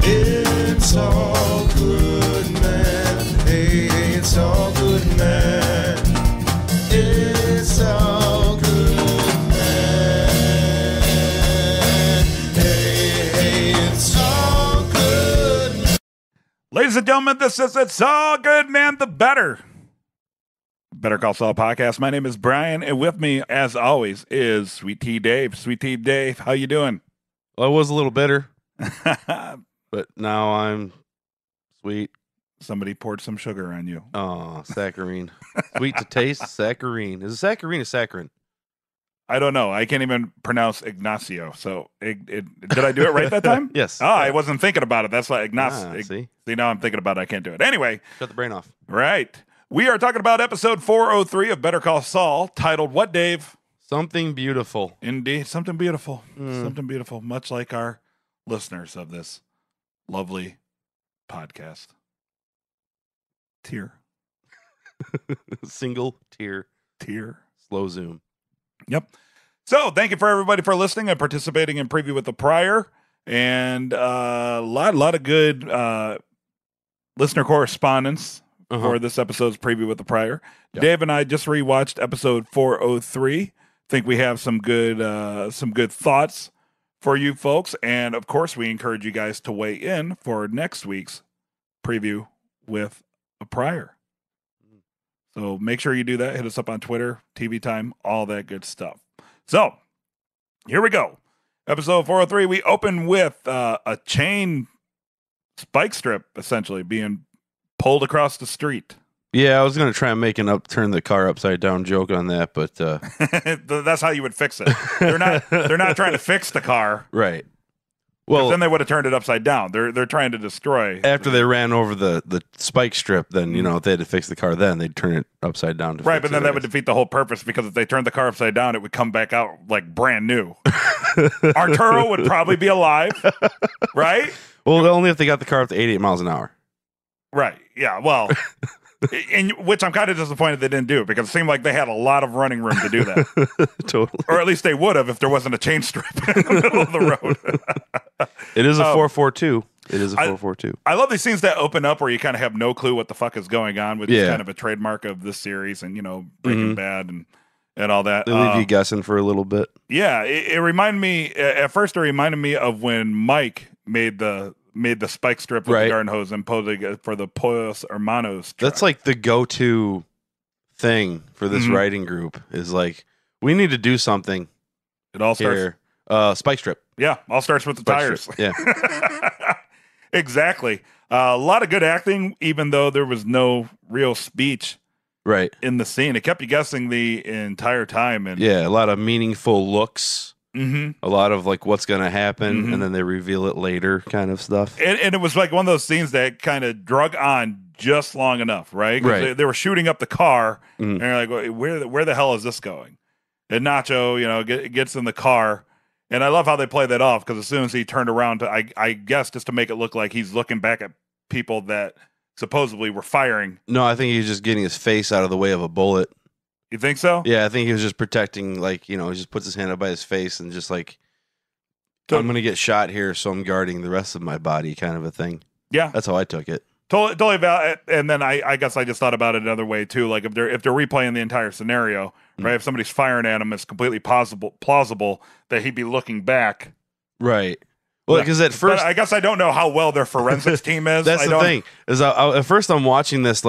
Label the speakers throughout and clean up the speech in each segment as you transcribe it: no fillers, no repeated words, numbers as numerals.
Speaker 1: It's all good, man. Hey, it's all good, man. It's all good, man. Hey, it's all good, man.
Speaker 2: Ladies and gentlemen, this is It's All Good, Man, the Better Call Saul podcast. My name is Brian, and with me, as always, is Sweet Tea Dave. Sweet Tea Dave, how you doing?
Speaker 3: Well, I was a little bitter, but now I'm sweet.
Speaker 2: Somebody poured some sugar on you.
Speaker 3: Oh, saccharine. Sweet to taste, saccharine. Is it saccharine or saccharin?
Speaker 2: I don't know. I can't even pronounce Ignacio. So, did I do it right that time?
Speaker 3: Yes.
Speaker 2: Oh, I wasn't thinking about it. That's why Ignacio.
Speaker 3: See,
Speaker 2: now I'm thinking about it. I can't do it. Anyway.
Speaker 3: shut the brain off.
Speaker 2: Right. We are talking about episode 403 of Better Call Saul, titled what, Dave?
Speaker 3: Something beautiful.
Speaker 2: Indeed. Something beautiful. Something beautiful. Much like our listeners of this lovely podcast. Tear.
Speaker 3: Single tear. Slow zoom.
Speaker 2: Yep. So thank you for everybody for listening and participating in Preview with the Prior. And a lot of good listener correspondence for this episode's Preview with the Prior. Yep. Dave and I just rewatched episode 403. Think we have some good thoughts for you folks. And of course, we encourage you guys to weigh in for next week's Preview with a Prior. So make sure you do that. Hit us up on Twitter, TV Time, all that good stuff. So here we go. Episode 403. We open with a chain spike strip essentially being pulled across the street.
Speaker 3: Yeah, I was going to try and make an turn the car upside down joke on that, but
Speaker 2: that's how you would fix it. They're not trying to fix the car.
Speaker 3: Right. Well,
Speaker 2: then they would have turned it upside down. They're trying to destroy.
Speaker 3: After they ran over the spike strip, then if they had to fix the car, then they'd turn it upside down.
Speaker 2: Right, but then that would defeat the whole purpose because if they turned the car upside down, it would come back out like brand new. Arturo would probably be alive, right?
Speaker 3: Well, only if they got the car up to 88 miles an hour.
Speaker 2: Right. Yeah. Well. In which I'm kind of disappointed they didn't do because it seemed like they had a lot of running room to do that.
Speaker 3: Totally.
Speaker 2: Or at least they would have if there wasn't a chain strip in the middle of the road.
Speaker 3: It is a 442. It is a 442.
Speaker 2: I love these scenes that open up where you kind of have no clue what the fuck is going on, which is kind of a trademark of this series and, Breaking Bad and all that.
Speaker 3: They leave you guessing for a little bit.
Speaker 2: Yeah. It reminded me, at first it reminded me of when Mike made the spike strip with the garden hose and posed for the Pollos Hermanos truck.
Speaker 3: That's like the go-to thing for this writing group is like, we need to do something.
Speaker 2: It all starts
Speaker 3: spike strip.
Speaker 2: Yeah, all starts with the
Speaker 3: spike
Speaker 2: tires.
Speaker 3: Strip. Yeah.
Speaker 2: Exactly. A lot of good acting, even though there was no real speech in the scene. It kept you guessing the entire time. And
Speaker 3: yeah, a lot of meaningful looks.
Speaker 2: Mm-hmm.
Speaker 3: A lot of like what's going to happen, and then they reveal it later kind of stuff.
Speaker 2: And it was like one of those scenes that kind of drug on just long enough, right? They were shooting up the car, and you're like, where the hell is this going? And Nacho, gets in the car, and I love how they play that off, because as soon as he turned around, I guess just to make it look like he's looking back at people that supposedly were firing.
Speaker 3: No, I think he's just getting his face out of the way of a bullet.
Speaker 2: You think so?
Speaker 3: Yeah, I think he was just protecting, he just puts his hand up by his face and just like, I'm going to get shot here, so I'm guarding the rest of my body kind of a thing. Yeah. That's how I took it.
Speaker 2: Totally valid. And then I guess I just thought about it another way, too. Like, if they're replaying the entire scenario, right, if somebody's firing at him, it's completely plausible that he'd be looking back.
Speaker 3: Right. Well, because at first...
Speaker 2: But I guess I don't know how well their forensics team is.
Speaker 3: That's the thing. Is at first I'm watching this,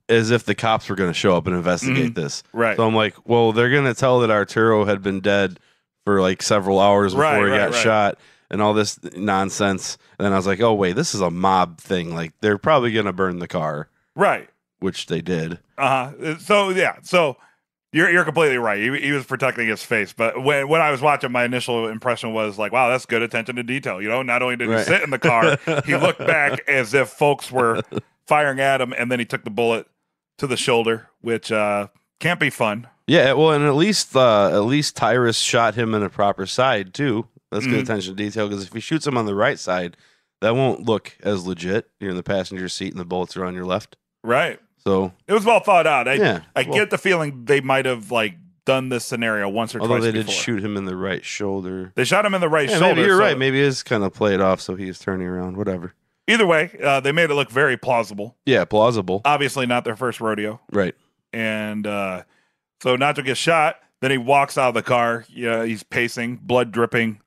Speaker 3: as if the cops were going to show up and investigate this. Right. So I'm like, well, they're going to tell that Arturo had been dead for several hours before he got shot and all this nonsense. And then I was like, oh, wait, this is a mob thing. They're probably going to burn the car. Right. Which they did.
Speaker 2: Uh-huh. So, yeah. So you're completely right. He was protecting his face. But when I was watching, my initial impression was like, wow, that's good attention to detail. Not only did he sit in the car, he looked back as if folks were firing at him, and then he took the bullet to the shoulder, which can't be fun.
Speaker 3: Yeah, well, and at least Tyrus shot him in a proper side too. That's good attention to detail, because if he shoots him on the right side, that won't look as legit. You're in the passenger seat and the bullets are on your left.
Speaker 2: Right.
Speaker 3: So
Speaker 2: it was well thought out. I get the feeling they might have done this scenario once or twice.
Speaker 3: Although they
Speaker 2: before.
Speaker 3: did shoot him in the right shoulder.
Speaker 2: They shot him in the right shoulder.
Speaker 3: Maybe you're right. Maybe it is kind of played off, so he's turning around. Whatever.
Speaker 2: Either way, they made it look very plausible.
Speaker 3: Yeah, plausible.
Speaker 2: Obviously not their first rodeo.
Speaker 3: Right.
Speaker 2: And so Nacho gets shot. Then he walks out of the car. Yeah, he's pacing, blood dripping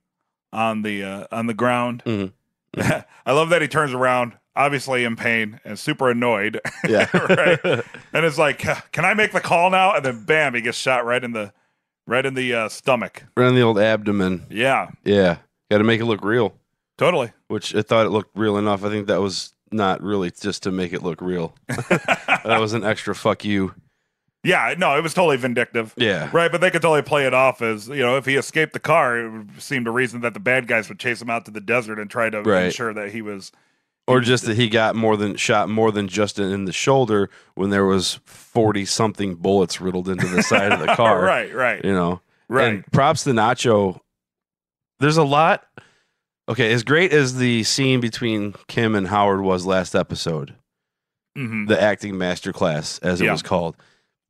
Speaker 2: on the ground.
Speaker 3: Mm-hmm.
Speaker 2: I love that he turns around, obviously in pain and super annoyed.
Speaker 3: Yeah.
Speaker 2: Right. And it's like, can I make the call now? And then bam, he gets shot right in the stomach.
Speaker 3: Right in the old abdomen.
Speaker 2: Yeah.
Speaker 3: Yeah. Got to make it look real.
Speaker 2: Totally.
Speaker 3: Which I thought it looked real enough. I think that was not really just to make it look real. That was an extra fuck you.
Speaker 2: Yeah, no, it was totally vindictive.
Speaker 3: Yeah.
Speaker 2: Right, but they could totally play it off as, if he escaped the car, it would seem to reason that the bad guys would chase him out to the desert and try to ensure that he was...
Speaker 3: Or just that he got shot more than just in the shoulder when there was 40-something bullets riddled into the side of the car.
Speaker 2: Right.
Speaker 3: Right.
Speaker 2: And
Speaker 3: props to Nacho. There's a lot... Okay, as great as the scene between Kim and Howard was last episode, the acting masterclass, as it was called,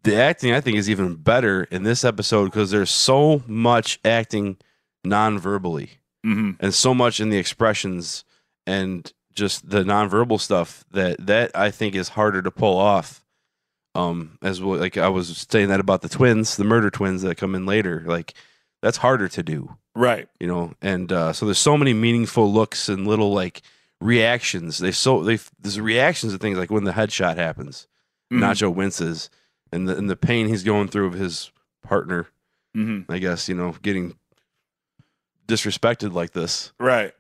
Speaker 3: the acting, I think, is even better in this episode because there's so much acting non-verbally and so much in the expressions and just the non-verbal stuff that I think is harder to pull off. As well, like I was saying that about the twins, the murder twins that come in later, like that's harder to do.
Speaker 2: Right.
Speaker 3: And so there's so many meaningful looks and little like reactions. There's reactions to things like when the headshot happens, Nacho winces, and the pain he's going through of his partner, I guess, getting disrespected like this.
Speaker 2: Right.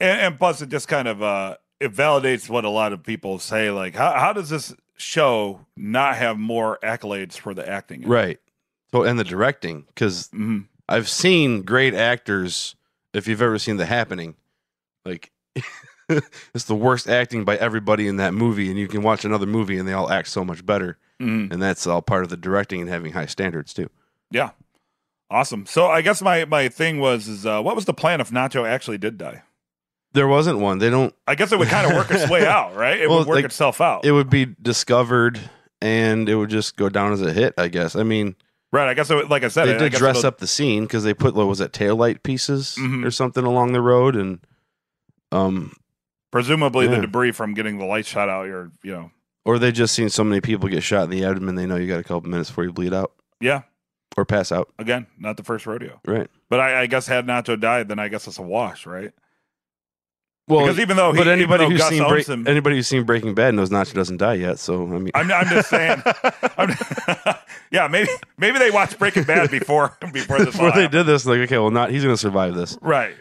Speaker 3: And
Speaker 2: plus it just kind of it validates what a lot of people say, like, how does this show not have more accolades for the acting?
Speaker 3: Right. So and the directing, because I've seen great actors, if you've ever seen The Happening, like it's the worst acting by everybody in that movie, and you can watch another movie and they all act so much better. And that's all part of the directing and having high standards too.
Speaker 2: Yeah. Awesome. So I guess my thing was what was the plan if Nacho actually did die?
Speaker 3: There wasn't one. They don't.
Speaker 2: I guess it would kind of work its way out, right? It would work itself out.
Speaker 3: It would be discovered, and it would just go down as a hit, I guess. I mean,
Speaker 2: right. I guess it would, like I said,
Speaker 3: they did dress up the scene because they put taillight pieces or something along the road, and
Speaker 2: presumably the debris from getting the light shot out.
Speaker 3: Or they just seen so many people get shot in the abdomen, they know you got a couple minutes before you bleed out.
Speaker 2: Yeah.
Speaker 3: Or pass out.
Speaker 2: Again, not the first rodeo.
Speaker 3: Right.
Speaker 2: But I guess had Nacho died, then I guess it's a wash, right?
Speaker 3: Well,
Speaker 2: because even though
Speaker 3: anybody who's seen Breaking Bad knows Nacho doesn't die yet. So I mean,
Speaker 2: I'm just saying. Yeah, maybe they watched Breaking Bad before
Speaker 3: they did this. Like, okay, well, he's going to survive this.
Speaker 2: Right.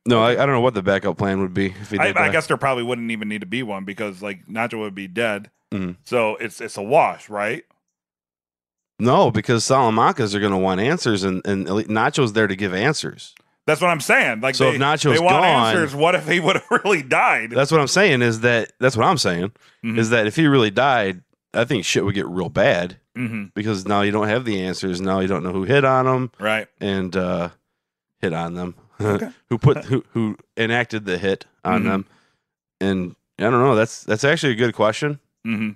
Speaker 3: No, I don't know what the backup plan would be if he did
Speaker 2: I guess there probably wouldn't even need to be one because like Nacho would be dead. So it's a wash, right?
Speaker 3: No, because Salamancas are going to want answers, and Nacho's there to give answers.
Speaker 2: That's what I'm saying. Like,
Speaker 3: so if Nacho's
Speaker 2: they want
Speaker 3: gone,
Speaker 2: answers. What if he would have really died?
Speaker 3: That's what I'm saying. Is that if he really died, I think shit would get real bad because now you don't have the answers. Now you don't know who hit on him,
Speaker 2: right?
Speaker 3: And hit on them.
Speaker 2: Okay.
Speaker 3: who enacted the hit on them? And I don't know. That's actually a good question.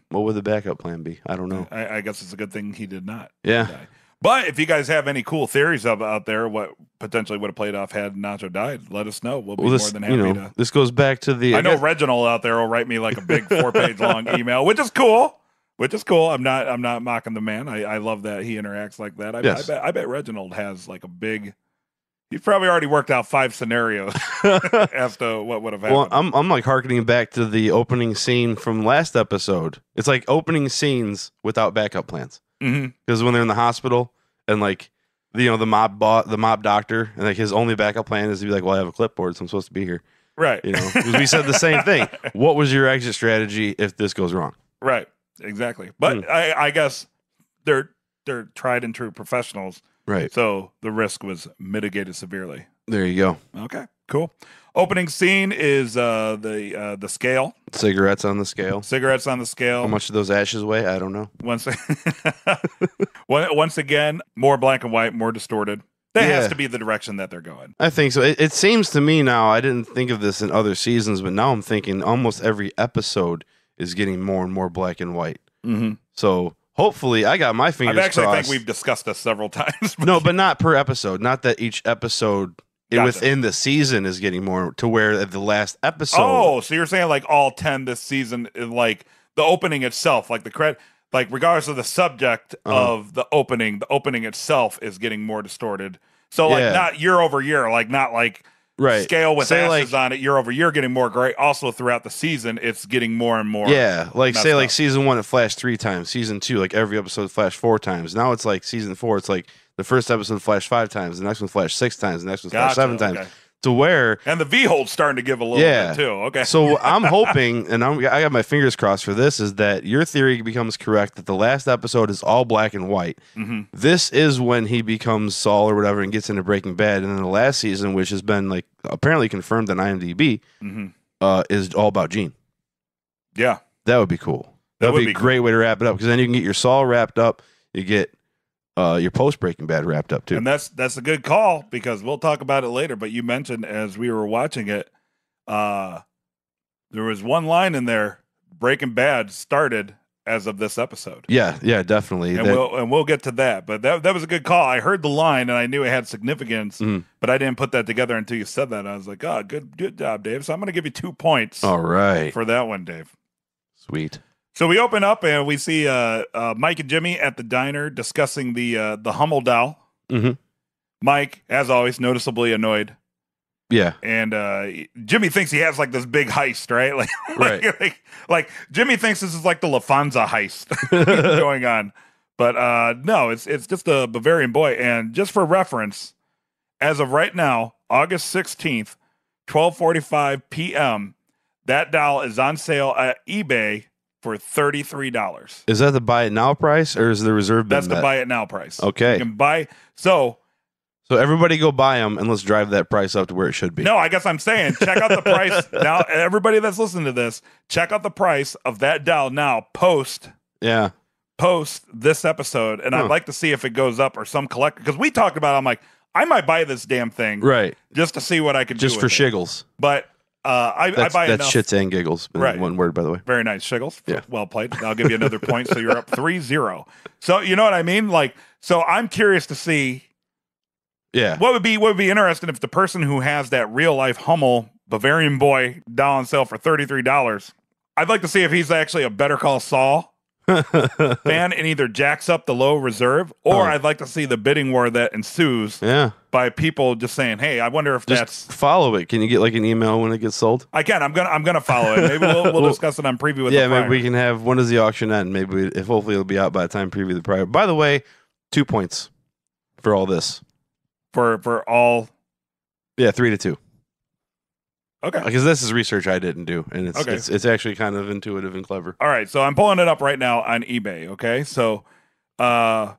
Speaker 3: What would the backup plan be? I don't know.
Speaker 2: I guess it's a good thing he did not.
Speaker 3: Yeah.
Speaker 2: Die. But if you guys have any cool theories out there, what potentially would have played off had Nacho died, let us know. We'll be more than happy to.
Speaker 3: This goes back to the.
Speaker 2: I know Reginald out there will write me like a big 4-page long email, which is cool. I'm not mocking the man. I love that he interacts like that. I bet Reginald has like a big. He's probably already worked out 5 scenarios as to what would have happened.
Speaker 3: Well, I'm like hearkening back to the opening scene from last episode. It's like opening scenes without backup plans. Because when they're in the hospital and like the mob doctor and like his only backup plan is to be like, well, I have a clipboard, so I'm supposed to be here.
Speaker 2: Right.
Speaker 3: Because we said the same thing. What was your exit strategy if this goes wrong?
Speaker 2: Right. Exactly. But I guess they're tried and true professionals.
Speaker 3: Right.
Speaker 2: So the risk was mitigated severely.
Speaker 3: There you go.
Speaker 2: Okay, cool. Opening scene is the scale.
Speaker 3: Cigarettes on the scale.
Speaker 2: How
Speaker 3: much do those ashes weigh? I don't know.
Speaker 2: Once again, more black and white, more distorted. That has to be the direction that they're going.
Speaker 3: I think so. It seems to me now, I didn't think of this in other seasons, but now I'm thinking almost every episode is getting more and more black and white. So hopefully, I got my fingers crossed.
Speaker 2: I think we've discussed this several times.
Speaker 3: No, but not per episode. Not that each episode within the season is getting more to where the last episode.
Speaker 2: Oh, so you're saying like all 10 this season, like the opening itself, like the credit, like regardless of the subject of the opening itself is getting more distorted. So like not year over year, like not like scale with asses on it year over year getting more great. Also throughout the season, it's getting more and more.
Speaker 3: Yeah, like say like season 1 it flashed 3 times, season 2 like every episode flashed 4 times. Now it's like season 4, it's like the first episode flashed 5 times, the next one flashed 6 times, the next one flashed 7 times. To where
Speaker 2: and the V-hole's starting to give a little bit too. Okay.
Speaker 3: So I'm hoping, and I got my fingers crossed for this, is that your theory becomes correct that the last episode is all black and white.
Speaker 2: Mm-hmm.
Speaker 3: This is when he becomes Saul or whatever and gets into Breaking Bad, and then the last season, which has been like apparently confirmed on IMDb, is all about Gene.
Speaker 2: Yeah,
Speaker 3: that would be cool. That would be a great way to wrap it up, because then you can get your Saul wrapped up, you get your post Breaking Bad wrapped up too.
Speaker 2: And that's a good call, because we'll talk about it later. But you mentioned as we were watching it, there was one line in there, Breaking Bad started as of this episode.
Speaker 3: Yeah, definitely.
Speaker 2: And we'll get to that. But that was a good call. I heard the line and I knew it had significance, but I didn't put that together until you said that. I was like, oh, good job, Dave. So I'm going to give you 2 points.
Speaker 3: All right.
Speaker 2: For that one, Dave.
Speaker 3: Sweet.
Speaker 2: So we open up and we see Mike and Jimmy at the diner discussing the Hummel doll.
Speaker 3: Mm-hmm.
Speaker 2: Mike, as always, noticeably annoyed.
Speaker 3: Yeah.
Speaker 2: And Jimmy thinks he has like this big heist, right? Like Jimmy thinks this is like the Lufthansa heist going on. But no, it's just a Bavarian boy. And just for reference, as of right now, August 16th, 12:45 p.m., that doll is on sale at eBay for $33.
Speaker 3: Is that the buy it now price, or is the reserve bid?
Speaker 2: That's the buy it now price.
Speaker 3: Okay.
Speaker 2: You can buy so
Speaker 3: everybody go buy them, and let's drive that price up to where it should be.
Speaker 2: No, I guess I'm saying check out the price now. Everybody that's listening to this, check out the price of that doll now. Post this episode, and I'd like to see if it goes up or some collector, because we talked about it, I'm like, I might buy this damn thing,
Speaker 3: right,
Speaker 2: just to see what I could do
Speaker 3: just for shiggles.
Speaker 2: But I buy
Speaker 3: that's shits and giggles.
Speaker 2: Right.
Speaker 3: One word, by the way.
Speaker 2: Very nice, Shiggles.
Speaker 3: Yeah.
Speaker 2: Well played. I'll give you another point, so you're up 3-0. So you know what I mean? Like, so I'm curious to see.
Speaker 3: Yeah.
Speaker 2: What would be interesting if the person who has that real life Hummel Bavarian boy doll on sale for $33. I'd like to see if he's actually a Better Call Saul fan and either jacks up the low reserve, or I'd like to see the bidding war that ensues.
Speaker 3: Yeah.
Speaker 2: By people just saying, "Hey, I wonder if
Speaker 3: just follow it." Can you get like an email when it gets sold?
Speaker 2: I can. I'm gonna follow it. Maybe we'll discuss it on preview with the Prior.
Speaker 3: Maybe we can have, when does the auction end? Maybe if hopefully it'll be out by the time preview the Prior. By the way, 2 points for all this.
Speaker 2: For all.
Speaker 3: Yeah, 3-2.
Speaker 2: Okay.
Speaker 3: Because this is research I didn't do, and it's actually kind of intuitive and clever.
Speaker 2: All right, so I'm pulling it up right now on eBay. Okay, so the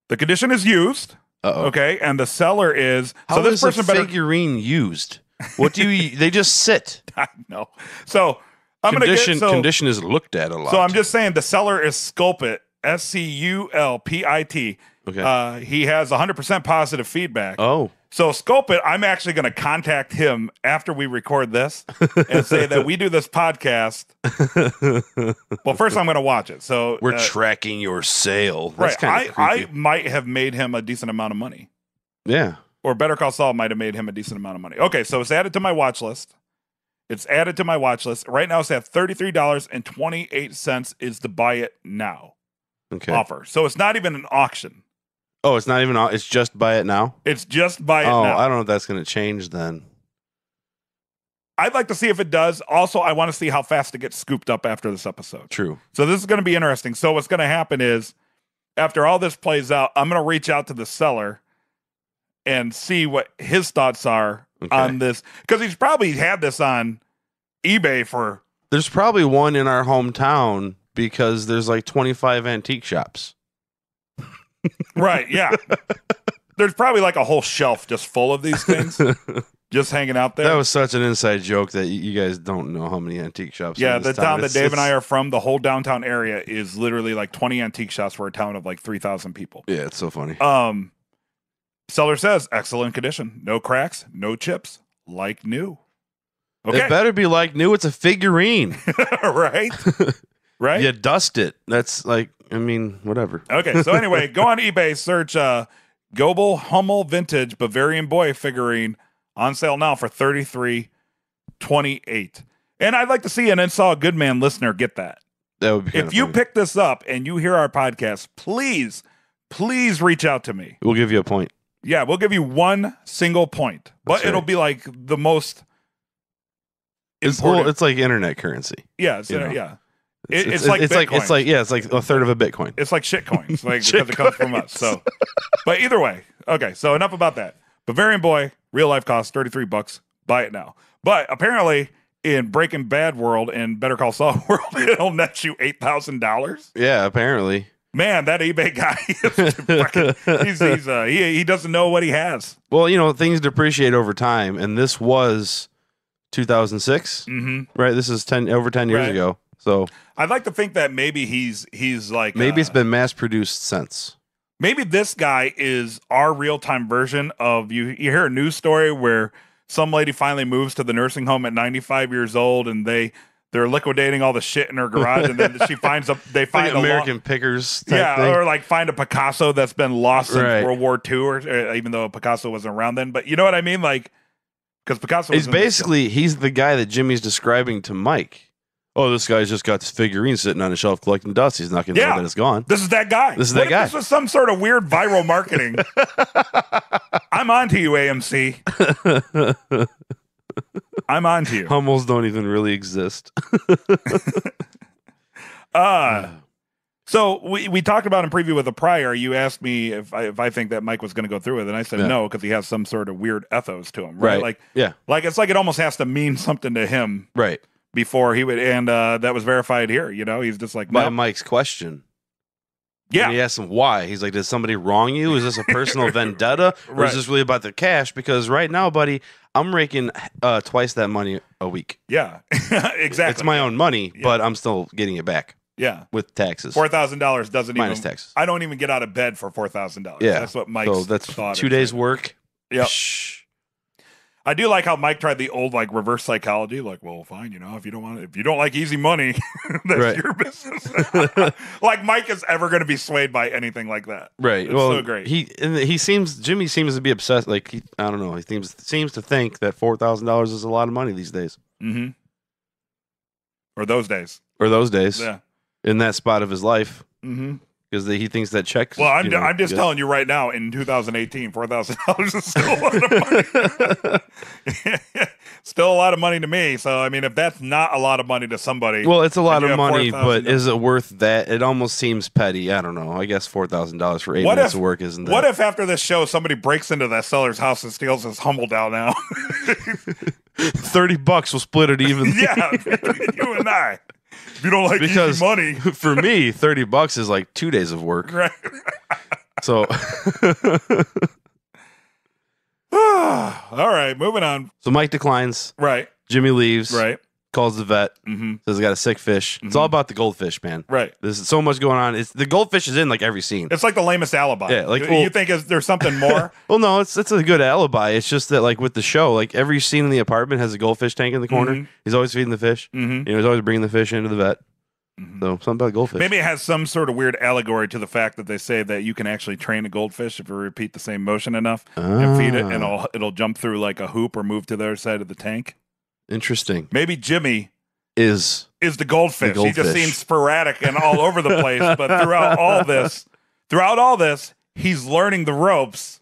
Speaker 2: condition is used.
Speaker 3: Uh-oh.
Speaker 2: Okay, and the seller is
Speaker 3: how
Speaker 2: so this
Speaker 3: is
Speaker 2: person
Speaker 3: a figurine used? What do you? They just sit.
Speaker 2: I know. So I'm
Speaker 3: condition is looked at a lot.
Speaker 2: So I'm just saying the seller is Sculpit, SCULPIT.
Speaker 3: Okay.
Speaker 2: He has 100% positive feedback.
Speaker 3: Oh.
Speaker 2: So Sculpit, I'm actually going to contact him after we record this and say that we do this podcast. Well, first I'm going to watch it. So
Speaker 3: we're tracking your sale. That's
Speaker 2: right. I might have made him a decent amount of money.
Speaker 3: Yeah.
Speaker 2: Or Better Call Saul might have made him a decent amount of money. Okay, so it's added to my watch list. Right now it's at $33.28 is to buy it now.
Speaker 3: Okay.
Speaker 2: Offer. So it's not even an auction.
Speaker 3: Oh, it's not even. It's just buy it now.
Speaker 2: It's just buy it now.
Speaker 3: I don't know if that's going to change then.
Speaker 2: I'd like to see if it does. Also, I want to see how fast it gets scooped up after this episode.
Speaker 3: True.
Speaker 2: So this is going to be interesting. So what's going to happen is, after all this plays out, I'm going to reach out to the seller and see what his thoughts are on this, because he's probably had this on eBay for.
Speaker 3: There's probably one in our hometown because there's like 25 antique shops.
Speaker 2: Right, yeah. There's probably like a whole shelf just full of these things just hanging out there.
Speaker 3: That was such an inside joke that you guys don't know how many antique shops
Speaker 2: are
Speaker 3: in
Speaker 2: this town that Dave and I are from, the whole downtown area is literally like 20 antique shops for a town of like 3,000 people.
Speaker 3: Yeah, it's so funny.
Speaker 2: Seller says, excellent condition. No cracks, no chips, like new. Okay.
Speaker 3: It better be like new. It's a figurine.
Speaker 2: Right? Right?
Speaker 3: You dust it. That's like, I mean, whatever.
Speaker 2: Okay, so anyway, go on eBay, search Goebel Hummel Vintage Bavarian Boy figurine on sale now for $33.28. And I'd like to see an Install Goodman listener get that.
Speaker 3: That would be
Speaker 2: if you
Speaker 3: funny.
Speaker 2: pick this up and you hear our podcast, please reach out to me.
Speaker 3: We'll give you a point.
Speaker 2: Yeah, we'll give you one single point, but
Speaker 3: That's right.
Speaker 2: it'll be like the most important.
Speaker 3: Well, it's like internet currency.
Speaker 2: Yeah,
Speaker 3: You
Speaker 2: it's like Bitcoin.
Speaker 3: It's like a third of a Bitcoin.
Speaker 2: It's like shit coins, like because it comes from us. So, but either way, okay. So enough about that. Bavarian Boy, real life costs $33. Buy it now. But apparently, in Breaking Bad world and Better Call Saul world, it'll net you $8,000.
Speaker 3: Yeah, apparently.
Speaker 2: Man, that eBay guy, he doesn't know what he has.
Speaker 3: Well, you know, things depreciate over time, and this was 2006, right? This is over 10 years ago. So
Speaker 2: I'd like to think that maybe he's like
Speaker 3: maybe it's been mass produced since.
Speaker 2: Maybe this guy is our real time version of you. You hear a news story where some lady finally moves to the nursing home at 95 years old, and they're liquidating all the shit in her garage, and then she finds they find
Speaker 3: like American Pickers type thing.
Speaker 2: Or like find a Picasso that's been lost since World War II, or even though Picasso wasn't around then. But you know what I mean, like because Picasso.
Speaker 3: He's the guy that Jimmy's describing to Mike. Oh, this guy's just got this figurine sitting on a shelf collecting dust. He's not going to know that it's gone.
Speaker 2: This is that guy.
Speaker 3: This
Speaker 2: was some sort of weird viral marketing. I'm on to you, AMC. I'm on to you.
Speaker 3: Hummels don't even really exist.
Speaker 2: So we talked about in preview with a prior. You asked me if I think that Mike was going to go through it, and I said no because he has some sort of weird ethos to him, right? Like it's like it almost has to mean something to him,
Speaker 3: right?
Speaker 2: Before he would, and that was verified here. You know, he's just like
Speaker 3: by Mike's question.
Speaker 2: Yeah,
Speaker 3: and he asked him why. He's like, "Did somebody wrong you? Is this a personal vendetta, or is this really about the cash? Because right now, buddy, I'm raking twice that money a week.
Speaker 2: Yeah, exactly.
Speaker 3: It's my own money, but I'm still getting it back.
Speaker 2: Yeah,
Speaker 3: with taxes.
Speaker 2: $4,000 doesn't
Speaker 3: minus
Speaker 2: even
Speaker 3: taxes.
Speaker 2: I don't even get out of bed for $4,000.
Speaker 3: Yeah,
Speaker 2: that's what Mike.
Speaker 3: So that's
Speaker 2: thought
Speaker 3: 2 days work.
Speaker 2: Yep. I do like how Mike tried the old like reverse psychology, like, well, fine, you know, if you don't like easy money, that's your business. Like Mike is ever going to be swayed by anything like that,
Speaker 3: right?
Speaker 2: It's
Speaker 3: well,
Speaker 2: so great.
Speaker 3: Jimmy seems to be obsessed. Like I don't know, he seems to think that $4,000 is a lot of money these days.
Speaker 2: Mm-hmm. Or those days.
Speaker 3: Yeah. In that spot of his life.
Speaker 2: Mm-hmm.
Speaker 3: Because he thinks that checks.
Speaker 2: Well, I'm just telling you right now, in 2018, $4,000 is still a lot of money. Still a lot of money to me. So, I mean, if that's not a lot of money to somebody.
Speaker 3: Well, it's a lot of money, but is it worth that? It almost seems petty. I don't know. I guess $4,000 for 8 minutes of work isn't that.
Speaker 2: What if after this show, somebody breaks into that seller's house and steals his Humble down now?
Speaker 3: $30, we'll split it even.
Speaker 2: Yeah, you and I. If you don't like easy money.
Speaker 3: For me, $30 is like 2 days of work.
Speaker 2: Right.
Speaker 3: So
Speaker 2: all right, moving on.
Speaker 3: So Mike declines.
Speaker 2: Right.
Speaker 3: Jimmy leaves.
Speaker 2: Right.
Speaker 3: Calls the vet.
Speaker 2: Mm-hmm.
Speaker 3: Says, I got a sick fish. Mm-hmm. It's all about the goldfish, man.
Speaker 2: Right.
Speaker 3: There's so much going on. The goldfish is in like every scene.
Speaker 2: It's like the lamest alibi.
Speaker 3: Yeah. Like,
Speaker 2: you think there's something more?
Speaker 3: Well, no, it's a good alibi. It's just that like with the show, like every scene in the apartment has a goldfish tank in the corner.
Speaker 2: Mm-hmm.
Speaker 3: He's always feeding the fish.
Speaker 2: Mm-hmm.
Speaker 3: He's always bringing the fish into the vet.
Speaker 2: Mm-hmm.
Speaker 3: So something about goldfish.
Speaker 2: Maybe it has some sort of weird allegory to the fact that they say that you can actually train a goldfish if you repeat the same motion enough and feed it, and it'll jump through like a hoop or move to the other side of the tank.
Speaker 3: Interesting.
Speaker 2: Maybe Jimmy
Speaker 3: is
Speaker 2: the goldfish. He just seems sporadic and all over the place, but throughout all this, he's learning the ropes.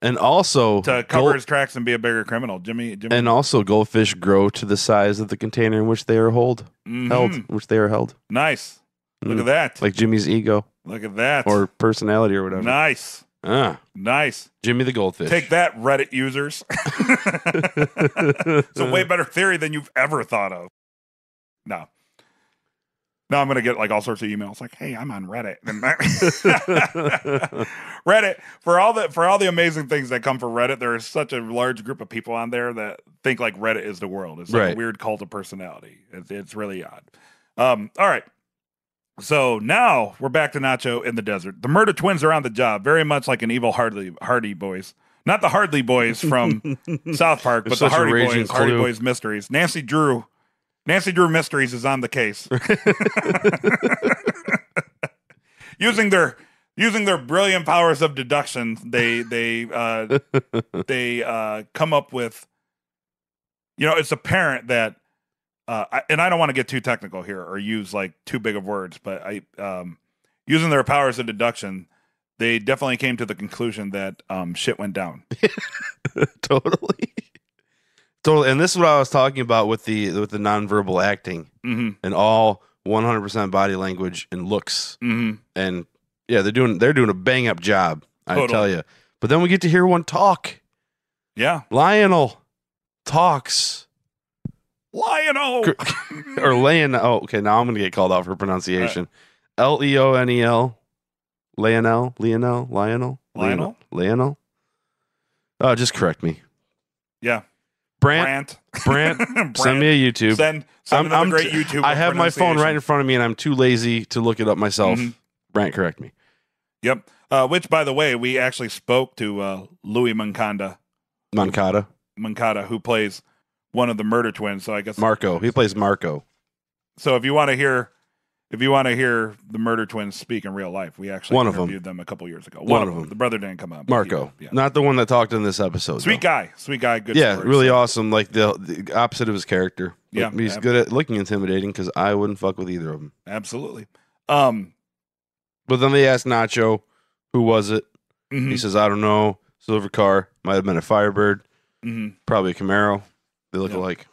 Speaker 3: And also
Speaker 2: to cover his tracks and be a bigger criminal, Jimmy.
Speaker 3: And also, goldfish grow to the size of the container in which they are held.
Speaker 2: Nice. Look at that.
Speaker 3: Like Jimmy's ego.
Speaker 2: Look at that.
Speaker 3: Or personality or whatever.
Speaker 2: Nice. Nice.
Speaker 3: Jimmy the goldfish.
Speaker 2: Take that, Reddit users. It's a way better theory than you've ever thought of. No. Now I'm going to get like all sorts of emails like, hey, I'm on Reddit. Reddit, for all the amazing things that come from Reddit, there is such a large group of people on there that think like Reddit is the world. It's like a weird cult of personality. It's really odd. All right. So now we're back to Nacho in the desert. The murder twins are on the job, very much like an evil Hardy Boys. Not the Hardly Boys from South Park, but the Hardy Boys, Hardy Boys Mysteries. Nancy Drew Mysteries is on the case. using their brilliant powers of deduction, they come up with, it's apparent that, and I don't want to get too technical here or use like too big of words, but using their powers of deduction, they definitely came to the conclusion that shit went down.
Speaker 3: Totally. And this is what I was talking about with the nonverbal acting and all 100% body language and looks. And yeah, they're doing a bang up job. I tell you. But then we get to hear one talk.
Speaker 2: Yeah,
Speaker 3: Lionel talks.
Speaker 2: Lionel
Speaker 3: or Lionel. Oh, okay. Now I'm gonna get called out for pronunciation. Leonel. Lionel. Oh, just correct me.
Speaker 2: Yeah.
Speaker 3: Brant. Send me a YouTube.
Speaker 2: Send I'm great YouTube.
Speaker 3: I have my phone right in front of me, and I'm too lazy to look it up myself. Brant, correct me.
Speaker 2: Yep. Which, by the way, we actually spoke to Louis Moncada, who plays one of the murder twins. So I guess
Speaker 3: Marco. He plays Marco.
Speaker 2: So if you want to hear the murder twins speak in real life, we actually interviewed them a couple years ago. One of them. The brother didn't come out.
Speaker 3: Marco. Not the one that talked in this episode.
Speaker 2: Sweet guy. Good.
Speaker 3: Yeah,
Speaker 2: story,
Speaker 3: really awesome. Like the opposite of his character.
Speaker 2: Yeah.
Speaker 3: He's good at looking intimidating because I wouldn't fuck with either of them.
Speaker 2: Absolutely.
Speaker 3: But then they asked Nacho, who was it? He says, I don't know. Silver car. Might have been a Firebird. Probably a Camaro. They look alike.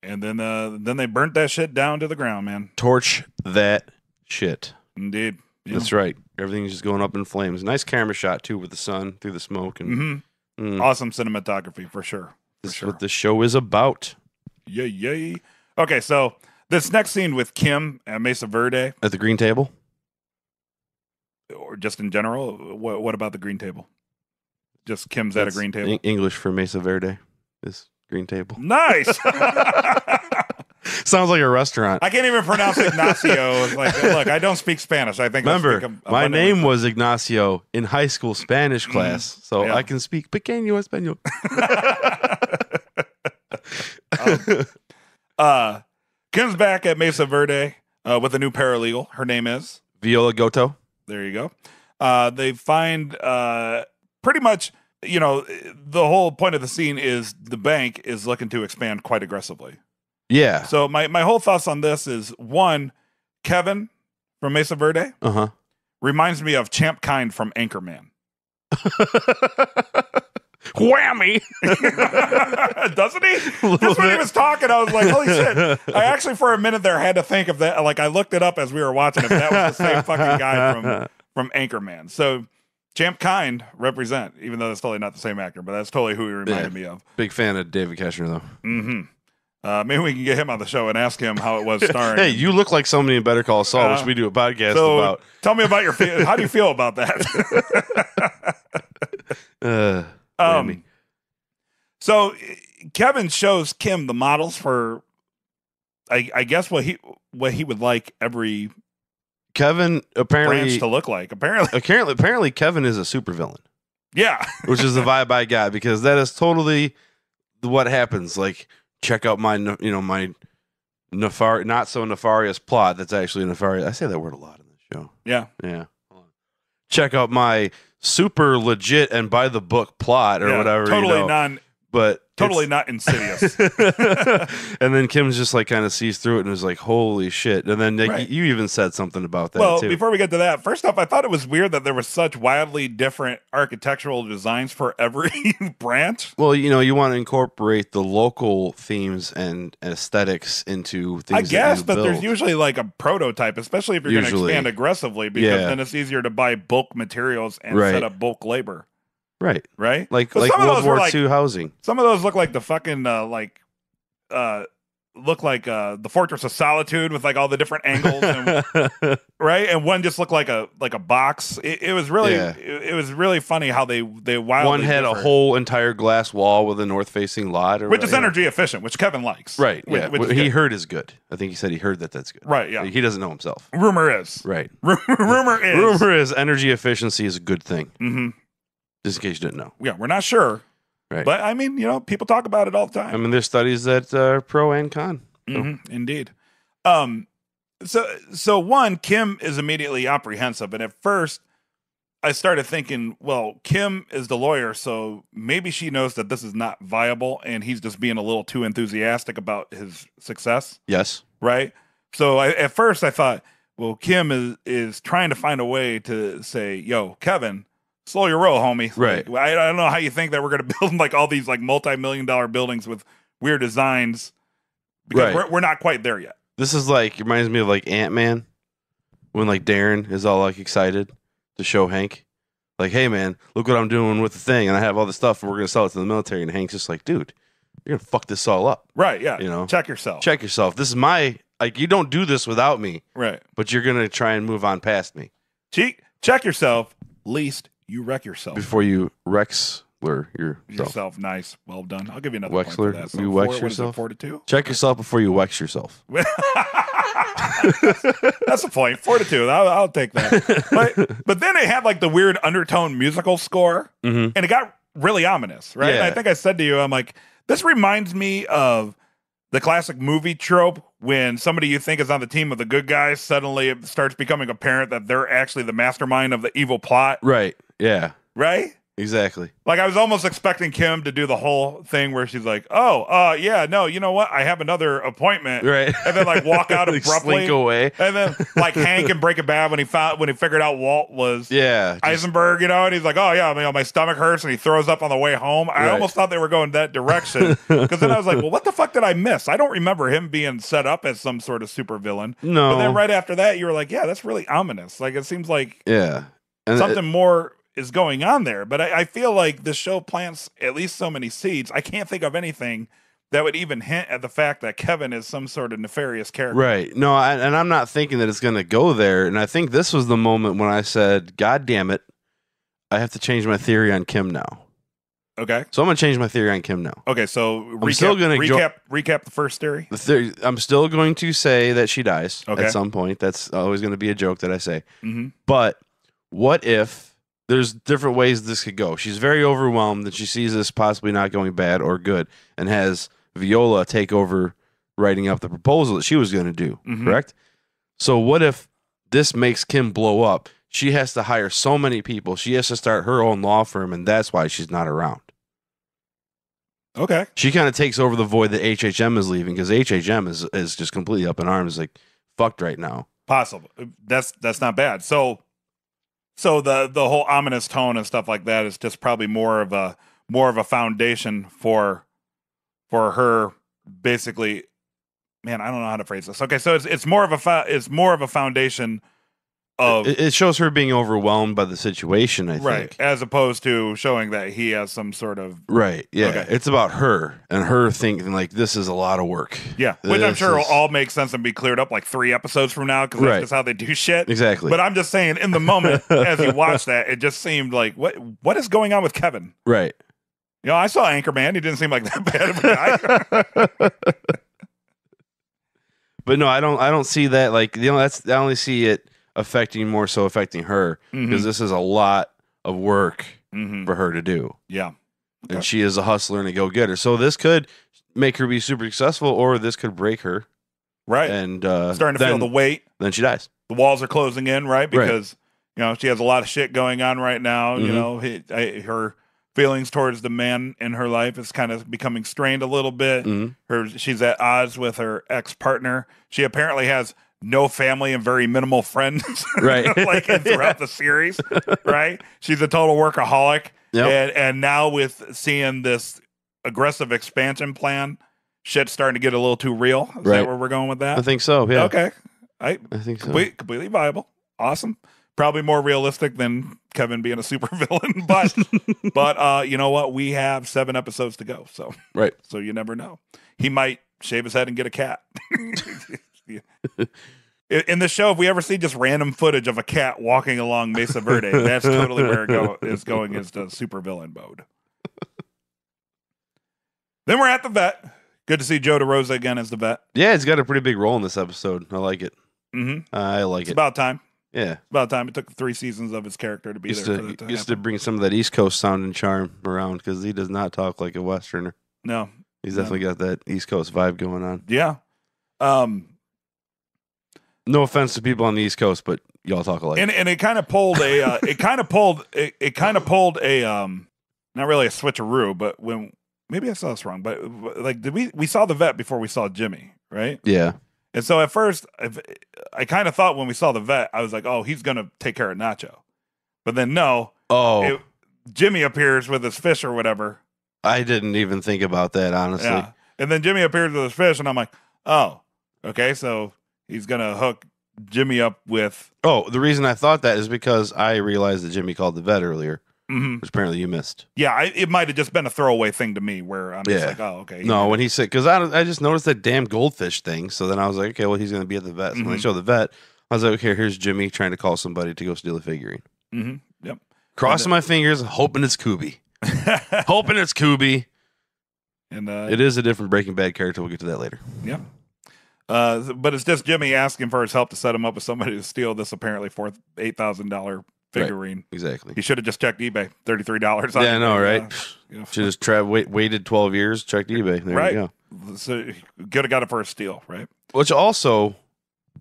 Speaker 2: And then they burnt that shit down to the ground, man.
Speaker 3: Torch that shit.
Speaker 2: Indeed. Yeah.
Speaker 3: That's right. Everything's just going up in flames. Nice camera shot, too, with the sun through the smoke. And
Speaker 2: awesome cinematography, for sure.
Speaker 3: This is what the show is about.
Speaker 2: Yay. Okay, so this next scene with Kim at Mesa Verde.
Speaker 3: At the green table?
Speaker 2: Or just in general? What about the green table? Just Kim's at a green table?
Speaker 3: English for Mesa Verde is green table.
Speaker 2: Nice!
Speaker 3: Sounds like a restaurant.
Speaker 2: I can't even pronounce Ignacio. Look, I don't speak Spanish. I think
Speaker 3: remember, my name was Ignacio in high school Spanish class, so I can speak pequeño español.
Speaker 2: Kim's back at Mesa Verde with a new paralegal. Her name is
Speaker 3: Viola Goto.
Speaker 2: There you go. They find pretty much, the whole point of the scene is the bank is looking to expand quite aggressively.
Speaker 3: Yeah.
Speaker 2: So my whole thoughts on this is, one, Kevin from Mesa Verde reminds me of Champ Kind from Anchorman.
Speaker 3: Whammy.
Speaker 2: Doesn't he? Just when he was talking, I was like, holy shit. I actually, for a minute there, had to think of that. Like, I looked it up as we were watching if that was the same fucking guy from Anchorman. So, Champ Kind represent, even though that's totally not the same actor, but that's totally who he reminded me of.
Speaker 3: Big fan of David Koechner, though.
Speaker 2: Maybe we can get him on the show and ask him how it was starring.
Speaker 3: Hey, you look like somebody in Better Call Saul, which we do a podcast about.
Speaker 2: Tell me about how do you feel about that? So Kevin shows Kim the models for, I guess what he would like every
Speaker 3: Kevin apparently
Speaker 2: branch to look like.
Speaker 3: Apparently Kevin is a supervillain.
Speaker 2: Yeah,
Speaker 3: which is the vibe I got, because that is totally what happens. Like, check out my not so nefarious plot. That's actually nefarious. I say that word a lot in this show.
Speaker 2: Yeah.
Speaker 3: Check out my super legit and by the book plot or whatever.
Speaker 2: Totally
Speaker 3: totally
Speaker 2: not insidious.
Speaker 3: And then Kim's just like kind of sees through it and is like, holy shit. And then you even said something about that too.
Speaker 2: Before we get to that, first off, I thought it was weird that there were such wildly different architectural designs for every branch.
Speaker 3: Well, you want to incorporate the local themes and aesthetics into things.
Speaker 2: I guess, but there's usually like a prototype, especially if you're going to expand aggressively, because then it's easier to buy bulk materials and set up bulk labor.
Speaker 3: Right.
Speaker 2: Like
Speaker 3: World War II housing.
Speaker 2: Some of those look like the fucking the Fortress of Solitude with like all the different angles, and, right? And one just looked like a box. It was really it was really funny how they wildly
Speaker 3: one had
Speaker 2: differed.
Speaker 3: A whole entire glass wall with a north facing lot,
Speaker 2: which is energy efficient, which Kevin likes.
Speaker 3: Right. Which he heard is good. I think he said he heard that's good.
Speaker 2: Right. Yeah.
Speaker 3: He doesn't know himself.
Speaker 2: Rumor is
Speaker 3: right.
Speaker 2: Rumor is
Speaker 3: energy efficiency is a good thing.
Speaker 2: Mm-hmm.
Speaker 3: Just in case you didn't know.
Speaker 2: Yeah, we're not sure.
Speaker 3: Right.
Speaker 2: But I mean, people talk about it all the time.
Speaker 3: I mean, there's studies that are pro and con. So.
Speaker 2: Indeed. So one, Kim is immediately apprehensive, and at first I started thinking, well, Kim is the lawyer, so maybe she knows that this is not viable, and he's just being a little too enthusiastic about his success.
Speaker 3: Yes.
Speaker 2: Right? So at first I thought, well, Kim is trying to find a way to say, yo, Kevin, slow your roll, homie.
Speaker 3: Right.
Speaker 2: Like, I don't know how you think that we're going to build like all these like multi-million-dollar buildings with weird designs, because we're not quite there yet.
Speaker 3: This is like, it reminds me of like Ant-Man, when like Darren is all like excited to show Hank, like, hey man, look what I'm doing with the thing, and I have all this stuff, and we're gonna sell it to the military. And Hank's just like, dude, you're gonna fuck this all up.
Speaker 2: Right, yeah.
Speaker 3: You know?
Speaker 2: Check yourself.
Speaker 3: This is my, like, you don't do this without me.
Speaker 2: Right.
Speaker 3: But you're gonna try and move on past me.
Speaker 2: Check yourself, least you wreck yourself.
Speaker 3: Before you
Speaker 2: yourself. Nice. Well done. I'll give you another
Speaker 3: Wexler,
Speaker 2: point for that. So
Speaker 3: you Wex yourself?
Speaker 2: 42?
Speaker 3: Check yourself before you Wex yourself.
Speaker 2: That's a point. 42. I'll take that. But then it had like the weird undertone musical score, and it got really ominous, right?
Speaker 3: Yeah.
Speaker 2: And I think I said to you, I'm like, this reminds me of the classic movie trope when somebody you think is on the team of the good guys, suddenly it starts becoming apparent that they're actually the mastermind of the evil plot.
Speaker 3: Right. Yeah.
Speaker 2: Right?
Speaker 3: Exactly.
Speaker 2: Like, I was almost expecting Kim to do the whole thing where she's like, yeah, no, you know what? I have another appointment.
Speaker 3: Right.
Speaker 2: And then, like, walk out
Speaker 3: Like,
Speaker 2: abruptly.
Speaker 3: slink away.
Speaker 2: And then, like, Hank in Breaking Bad when he figured out Walt was Eisenberg, you know, and he's like, oh, yeah, my stomach hurts, and he throws up on the way home. I almost thought they were going that direction. Because then I was like, well, what the fuck did I miss? I don't remember him being set up as some sort of supervillain.
Speaker 3: No.
Speaker 2: But then right after that, you were like, yeah, that's really ominous. Like, it seems like something more is going on there. But I feel like this show plants at least so many seeds. I can't think of anything that would even hint at the fact that Kevin is some sort of nefarious character.
Speaker 3: Right. No, and I'm not thinking that it's going to go there. And I think this was the moment when I said, God damn it, I have to change my theory on Kim now.
Speaker 2: Okay.
Speaker 3: So I'm going to change my theory on Kim now.
Speaker 2: Okay, so recap the first theory.
Speaker 3: I'm still going to say that she dies at some point. That's always going to be a joke that I say.
Speaker 2: Mm-hmm.
Speaker 3: But what if there's different ways this could go? She's very overwhelmed that she sees this possibly not going bad or good, and has Viola take over writing up the proposal that she was going to do, correct? So what if this makes Kim blow up? She has to hire so many people. She has to start her own law firm, and that's why she's not around.
Speaker 2: Okay.
Speaker 3: She kind of takes over the void that HHM is leaving, because HHM is just completely up in arms, like, fucked right now.
Speaker 2: Possible. That's not bad. So the whole ominous tone and stuff like that is just probably more of a foundation for her, basically. Man, I don't know how to phrase this. Okay, so it's more of a foundation of
Speaker 3: it shows her being overwhelmed by the situation, I think.
Speaker 2: Right, as opposed to showing that he has some sort of
Speaker 3: right. Yeah,
Speaker 2: okay.
Speaker 3: It's about her and her thinking like this is a lot of work.
Speaker 2: Yeah, which I'm sure will all make sense and be cleared up like 3 episodes from now, because that's just how they do shit.
Speaker 3: Exactly.
Speaker 2: But I'm just saying, in the moment as you watch that, it just seemed like what is going on with Kevin?
Speaker 3: Right.
Speaker 2: You know, I saw Anchorman. He didn't seem like that bad of a guy.
Speaker 3: But no, I don't see that. Like, you know, I only see it affecting her, because this is a lot of work for her to do.
Speaker 2: Yeah. Okay.
Speaker 3: And she is a hustler and a go-getter. So this could make her be super successful, or this could break her.
Speaker 2: Right.
Speaker 3: And
Speaker 2: starting to feel the weight.
Speaker 3: Then she dies.
Speaker 2: The walls are closing in, right? Because you know, she has a lot of shit going on right now. You know, her feelings towards the man in her life is kind of becoming strained a little bit. She's at odds with her ex-partner. She apparently has no family and very minimal friends,
Speaker 3: right?
Speaker 2: Like throughout the series, right? She's a total workaholic, and now with seeing this aggressive expansion plan, shit's starting to get a little too real. Is that where we're going with that?
Speaker 3: I think so. Yeah.
Speaker 2: Okay.
Speaker 3: I think so.
Speaker 2: Completely viable. Awesome. Probably more realistic than Kevin being a supervillain, but you know what? We have 7 episodes to go, so So you never know. He might shave his head and get a cat. In the show, if we ever see just random footage of a cat walking along Mesa Verde, that's totally where it is going, is the supervillain mode. Then we're at the vet. Good to see Joe DeRosa again as the vet.
Speaker 3: Yeah, he's got a pretty big role in this episode. I like it. I like it.
Speaker 2: It's about time.
Speaker 3: Yeah.
Speaker 2: It's about time. It took 3 seasons of his character to be there.
Speaker 3: Used to bring some of that East Coast sound and charm around, because he does not talk like a Westerner.
Speaker 2: No.
Speaker 3: He's definitely got that East Coast vibe going on.
Speaker 2: Yeah.
Speaker 3: No offense to people on the East Coast, but y'all talk alike.
Speaker 2: And it kind of pulled a it kind of pulled a not really a switcheroo, but when maybe I saw this wrong, but like we saw the vet before we saw Jimmy, right?
Speaker 3: Yeah.
Speaker 2: And so at first I kind of thought when we saw the vet, I was like, oh, he's gonna take care of Nacho, but then no, Jimmy appears with his fish or whatever.
Speaker 3: I didn't even think about that, honestly.
Speaker 2: Yeah. And then Jimmy appears with his fish, and I'm like, oh, okay, so he's going to hook Jimmy up with...
Speaker 3: Oh, the reason I thought that is because I realized that Jimmy called the vet earlier, which apparently you missed.
Speaker 2: Yeah, it might have just been a throwaway thing to me where I'm just like, oh, okay.
Speaker 3: No, when he said... Because I just noticed that damn goldfish thing, so then I was like, okay, well, he's going to be at the vet. So when they show the vet, I was like, okay, here's Jimmy trying to call somebody to go steal a figurine.
Speaker 2: Yep.
Speaker 3: Crossing my fingers, hoping it's Kubi. Hoping it's Kubi.
Speaker 2: And
Speaker 3: it is a different Breaking Bad character. We'll get to that later.
Speaker 2: Yeah. But it's just Jimmy asking for his help to set him up with somebody to steal this apparently $8,000 figurine.
Speaker 3: Right. Exactly.
Speaker 2: He should have just checked eBay. $33.
Speaker 3: Yeah, I know, right? Should have waited 12 years, checked eBay. There you go.
Speaker 2: So he could have got it for a steal, right?
Speaker 3: Which also,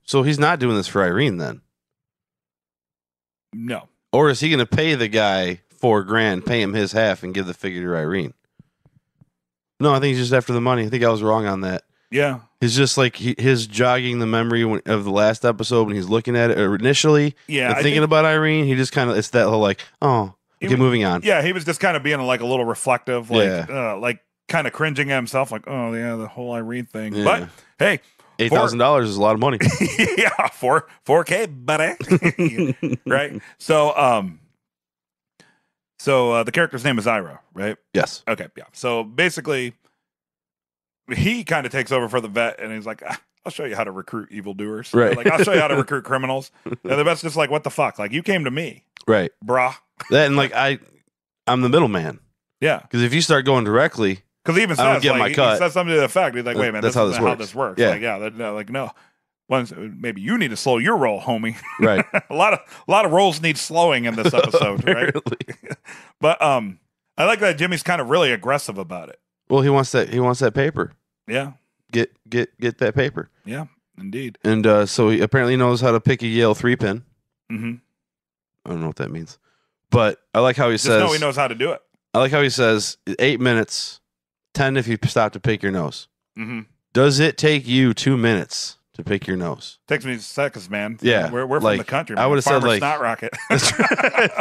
Speaker 3: so he's not doing this for Irene then?
Speaker 2: No.
Speaker 3: Or is he going to pay the guy $4,000, pay him his half, and give the figure to Irene? No, I think he's just after the money. I think I was wrong on that.
Speaker 2: Yeah.
Speaker 3: He's just like his jogging the memory of the last episode when he's looking at it initially.
Speaker 2: Yeah.
Speaker 3: And thinking about Irene. He just kind of, it's that whole like, oh, okay, moving on.
Speaker 2: Yeah. He was just kind of being like a little reflective, like kind of cringing at himself, like, oh, yeah, the whole Irene thing. Yeah. But hey,
Speaker 3: $8,000 is a lot of money.
Speaker 2: Yeah. $4K, buddy. Right. So the character's name is Ira, right?
Speaker 3: Yes.
Speaker 2: Okay, yeah. So basically, he kind of takes over for the vet, and he's like, I'll show you how to recruit evildoers.
Speaker 3: Right.
Speaker 2: Like, I'll show you how to recruit criminals. And the vet's just like, what the fuck? Like, you came to me.
Speaker 3: Right.
Speaker 2: Brah.
Speaker 3: That, and like, I'm the middleman.
Speaker 2: Yeah.
Speaker 3: Because if you start going directly,
Speaker 2: because he even says,
Speaker 3: get my cut.
Speaker 2: He says something to the effect. He's like, wait a minute,
Speaker 3: that's how this works.
Speaker 2: Yeah. Like, no. Maybe you need to slow your roll, homie.
Speaker 3: Right.
Speaker 2: a lot of rolls need slowing in this episode, right? But I like that Jimmy's kind of really aggressive about it.
Speaker 3: Well, he wants that paper.
Speaker 2: Yeah.
Speaker 3: Get that paper.
Speaker 2: Yeah, indeed.
Speaker 3: And so he apparently knows how to pick a Yale 3-pin.
Speaker 2: Mm-hmm.
Speaker 3: I don't know what that means. But I like how he says...
Speaker 2: No, he knows how to do it.
Speaker 3: I like how he says 8 minutes, 10 if you stop to pick your nose.
Speaker 2: Mm-hmm.
Speaker 3: Does it take you 2 minutes to pick your nose?
Speaker 2: Takes me seconds, man.
Speaker 3: Yeah.
Speaker 2: We're from the country, man.
Speaker 3: I would have said like...
Speaker 2: Snot rocket.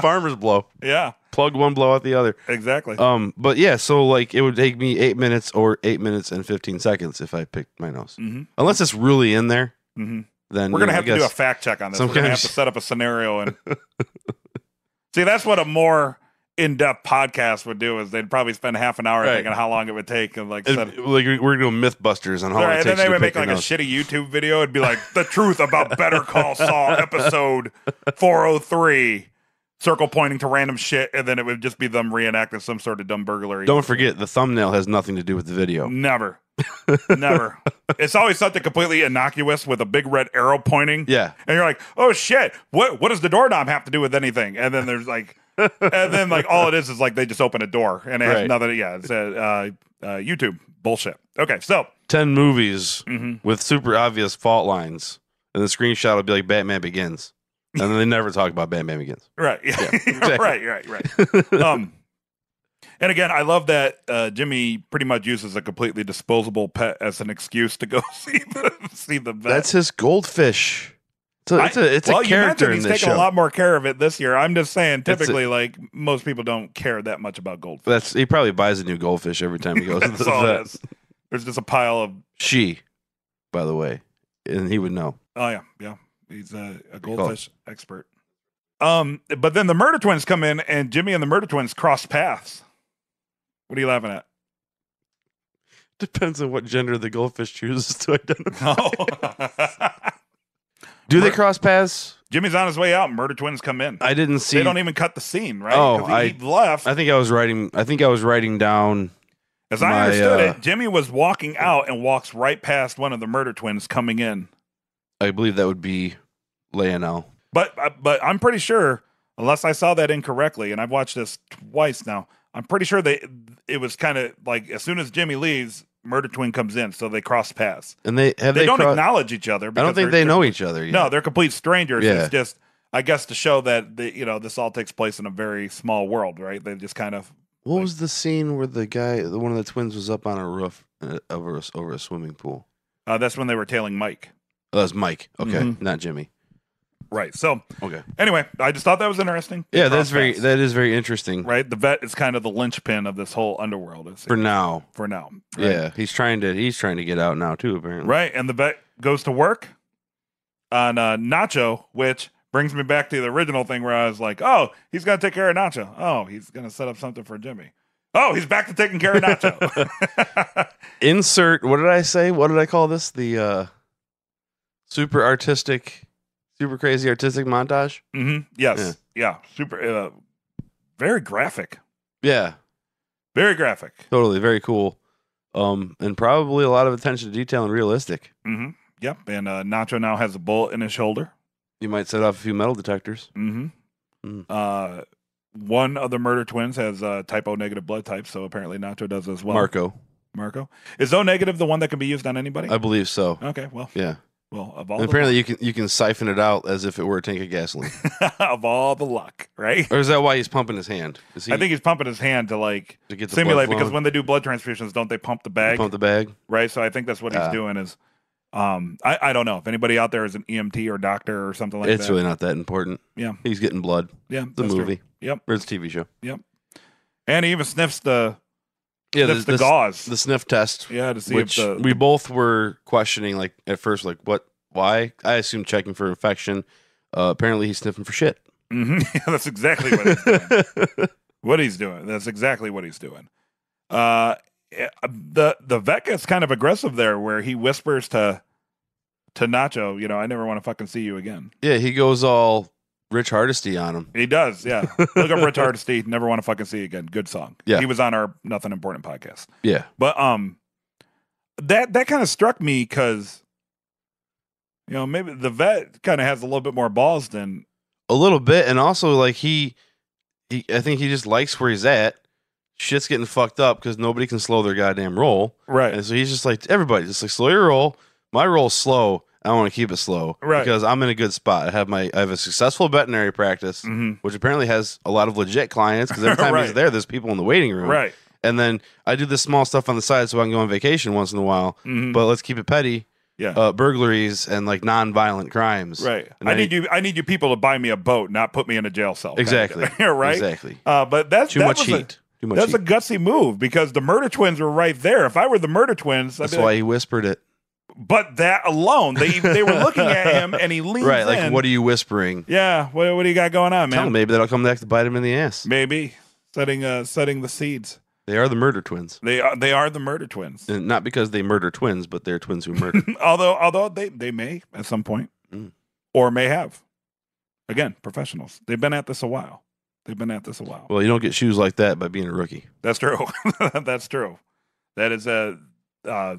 Speaker 3: Farmer's blow.
Speaker 2: Yeah.
Speaker 3: Plug one, blow out the other.
Speaker 2: Exactly.
Speaker 3: But yeah, so like it would take me 8 minutes or 8 minutes and 15 seconds if I picked my nose.
Speaker 2: Mm-hmm.
Speaker 3: Unless it's really in there.
Speaker 2: Mm-hmm.
Speaker 3: Then
Speaker 2: we're going to have to do a fact check on this. We're going to have to set up a seniero. And see, that's what a more in-depth podcast would do is they'd probably spend half an hour thinking how long it would take. And like
Speaker 3: we're doing Mythbusters on how it takes.
Speaker 2: And then they would make
Speaker 3: like
Speaker 2: a shitty YouTube video. It'd be like, the truth about Better Call Saul episode 403. Circle pointing to random shit, and then it would just be them reenacting some sort of dumb burglary.
Speaker 3: Don't forget, the thumbnail has nothing to do with the video.
Speaker 2: Never. It's always something completely innocuous with a big red arrow pointing.
Speaker 3: Yeah.
Speaker 2: And you're like, oh shit, what does the doorknob have to do with anything? And then there's like, all it is like they just open a door, and it has nothing. Yeah, it's YouTube bullshit. Okay, so
Speaker 3: 10 movies with super obvious fault lines, and the screenshot will be like Batman Begins. And then they never talk about Batman Begins.
Speaker 2: Right. Yeah.
Speaker 3: Exactly.
Speaker 2: Right. And again, I love that Jimmy pretty much uses a completely disposable pet as an excuse to go see the vet.
Speaker 3: That's his goldfish. It's a character in this show.
Speaker 2: He's taking a lot more care of it this year. I'm just saying, typically, like most people don't care that much about goldfish.
Speaker 3: He probably buys a new goldfish every time he goes to the vet.
Speaker 2: There's just a pile of
Speaker 3: by the way, and he would know.
Speaker 2: Oh yeah. He's a goldfish expert. But then the Murder Twins come in, and Jimmy and the Murder Twins cross paths. What are you laughing at?
Speaker 3: Depends on what gender the goldfish chooses to identify.
Speaker 2: Oh.
Speaker 3: Do they cross paths?
Speaker 2: Jimmy's on his way out, and Murder Twins come in.
Speaker 3: I didn't see.
Speaker 2: They don't even cut the scene, right?
Speaker 3: Oh,
Speaker 2: he left.
Speaker 3: I think I was writing down.
Speaker 2: As I understood it, Jimmy was walking out and walks right past one of the Murder Twins coming in.
Speaker 3: I believe that would be Leonel.
Speaker 2: But I'm pretty sure, unless I saw that incorrectly, and I've watched this twice now, I'm pretty sure it was kind of like as soon as Jimmy leaves, murder twin comes in, so they cross paths.
Speaker 3: And they don't
Speaker 2: acknowledge each other.
Speaker 3: I don't think they know each other yet.
Speaker 2: No, they're complete strangers.
Speaker 3: Yeah.
Speaker 2: It's just, I guess, to show that this all takes place in a very small world, right? They just kind of.
Speaker 3: What was the scene where one of the twins was up on a roof over a swimming pool?
Speaker 2: That's when they were tailing Mike.
Speaker 3: Oh, that's Mike. Okay, not Jimmy.
Speaker 2: Right. So,
Speaker 3: okay.
Speaker 2: Anyway, I just thought that was interesting.
Speaker 3: Yeah, that is very interesting.
Speaker 2: Right. The vet is kind of the linchpin of this whole underworld.
Speaker 3: For now.
Speaker 2: Right?
Speaker 3: Yeah, he's trying to get out now too, apparently.
Speaker 2: Right, and the vet goes to work on Nacho, which brings me back to the original thing where I was like, "Oh, he's gonna take care of Nacho. Oh, he's gonna set up something for Jimmy. Oh, he's back to taking care of Nacho."
Speaker 3: Insert. What did I say? What did I call this? The super crazy artistic montage.
Speaker 2: Mm-hmm. Yes. Yeah. Super. Very graphic.
Speaker 3: Yeah.
Speaker 2: Very graphic.
Speaker 3: Totally. Very cool. And probably a lot of attention to detail and realistic.
Speaker 2: Mm-hmm. Yep. And Nacho now has a bullet in his shoulder.
Speaker 3: You might set off a few metal detectors.
Speaker 2: Mm-hmm. One of the murder twins has type O negative blood type, so apparently Nacho does as well. Marco. Is O negative the one that can be used on anybody?
Speaker 3: I believe so.
Speaker 2: Okay. Well.
Speaker 3: Yeah.
Speaker 2: Well, of all
Speaker 3: and apparently you can siphon it out as if it were a tank of gasoline.
Speaker 2: Of all the luck, right?
Speaker 3: Or is that why he's pumping his hand?
Speaker 2: I think he's pumping his hand to
Speaker 3: get the
Speaker 2: simulate, because when they do blood transfusions, don't they pump the bag?
Speaker 3: Pump the bag,
Speaker 2: right? So I think that's what he's doing. Is I don't know if anybody out there is an EMT or doctor or something like that.
Speaker 3: It's really not that important.
Speaker 2: Yeah,
Speaker 3: he's getting blood.
Speaker 2: Yeah,
Speaker 3: it's a movie.
Speaker 2: True. Yep,
Speaker 3: or it's a TV show.
Speaker 2: Yep, and he even sniffs the
Speaker 3: the
Speaker 2: gauze,
Speaker 3: the sniff test.
Speaker 2: Yeah, to see
Speaker 3: which
Speaker 2: if
Speaker 3: we both were questioning at first, what. Why? I assume checking for infection. Apparently, he's sniffing for shit.
Speaker 2: Mm-hmm. Yeah, that's exactly what he's doing. That's exactly what he's doing. The vet gets kind of aggressive there, where he whispers to Nacho, I never want to fucking see you again.
Speaker 3: Yeah, he goes all Rich Hardesty on him.
Speaker 2: He does, yeah. Look up Rich Hardesty, Never Want to Fucking See You Again. Good song.
Speaker 3: Yeah.
Speaker 2: He was on our Nothing Important podcast.
Speaker 3: Yeah.
Speaker 2: But that kind of struck me because maybe the vet kind of has a little bit more balls than
Speaker 3: a little bit, and also I think he just likes where he's at. Shit's getting fucked up because nobody can slow their goddamn roll,
Speaker 2: right?
Speaker 3: And so he's just like, everybody, just slow your roll. My roll's slow. I want to keep it slow,
Speaker 2: right?
Speaker 3: Because I'm in a good spot. I have a successful veterinary practice, which apparently has a lot of legit clients. Because every time he's there's people in the waiting room,
Speaker 2: right?
Speaker 3: And then I do this small stuff on the side so I can go on vacation once in a while. But let's keep it petty.
Speaker 2: Yeah,
Speaker 3: burglaries and non-violent crimes.
Speaker 2: Right. I need you people to buy me a boat, not put me in a jail cell.
Speaker 3: Exactly.
Speaker 2: Right.
Speaker 3: Exactly.
Speaker 2: But that's
Speaker 3: too much heat.
Speaker 2: That's a gutsy move because the murder twins were right there. If I were the murder twins,
Speaker 3: that's why he whispered it.
Speaker 2: But that alone, they were looking at him and he leans
Speaker 3: right. Like,
Speaker 2: in.
Speaker 3: what are you whispering?
Speaker 2: Yeah. What do you got going on, man?
Speaker 3: Tell him, maybe that'll come back to bite him in the ass.
Speaker 2: Maybe setting the seeds.
Speaker 3: They are the murder twins.
Speaker 2: They are the murder twins,
Speaker 3: and not because they murder twins, but they're twins who murder.
Speaker 2: although they may at some point, or may have. Again, professionals. They've been at this a while.
Speaker 3: Well, you don't get shoes like that by being a rookie.
Speaker 2: That's true. That's true. That is a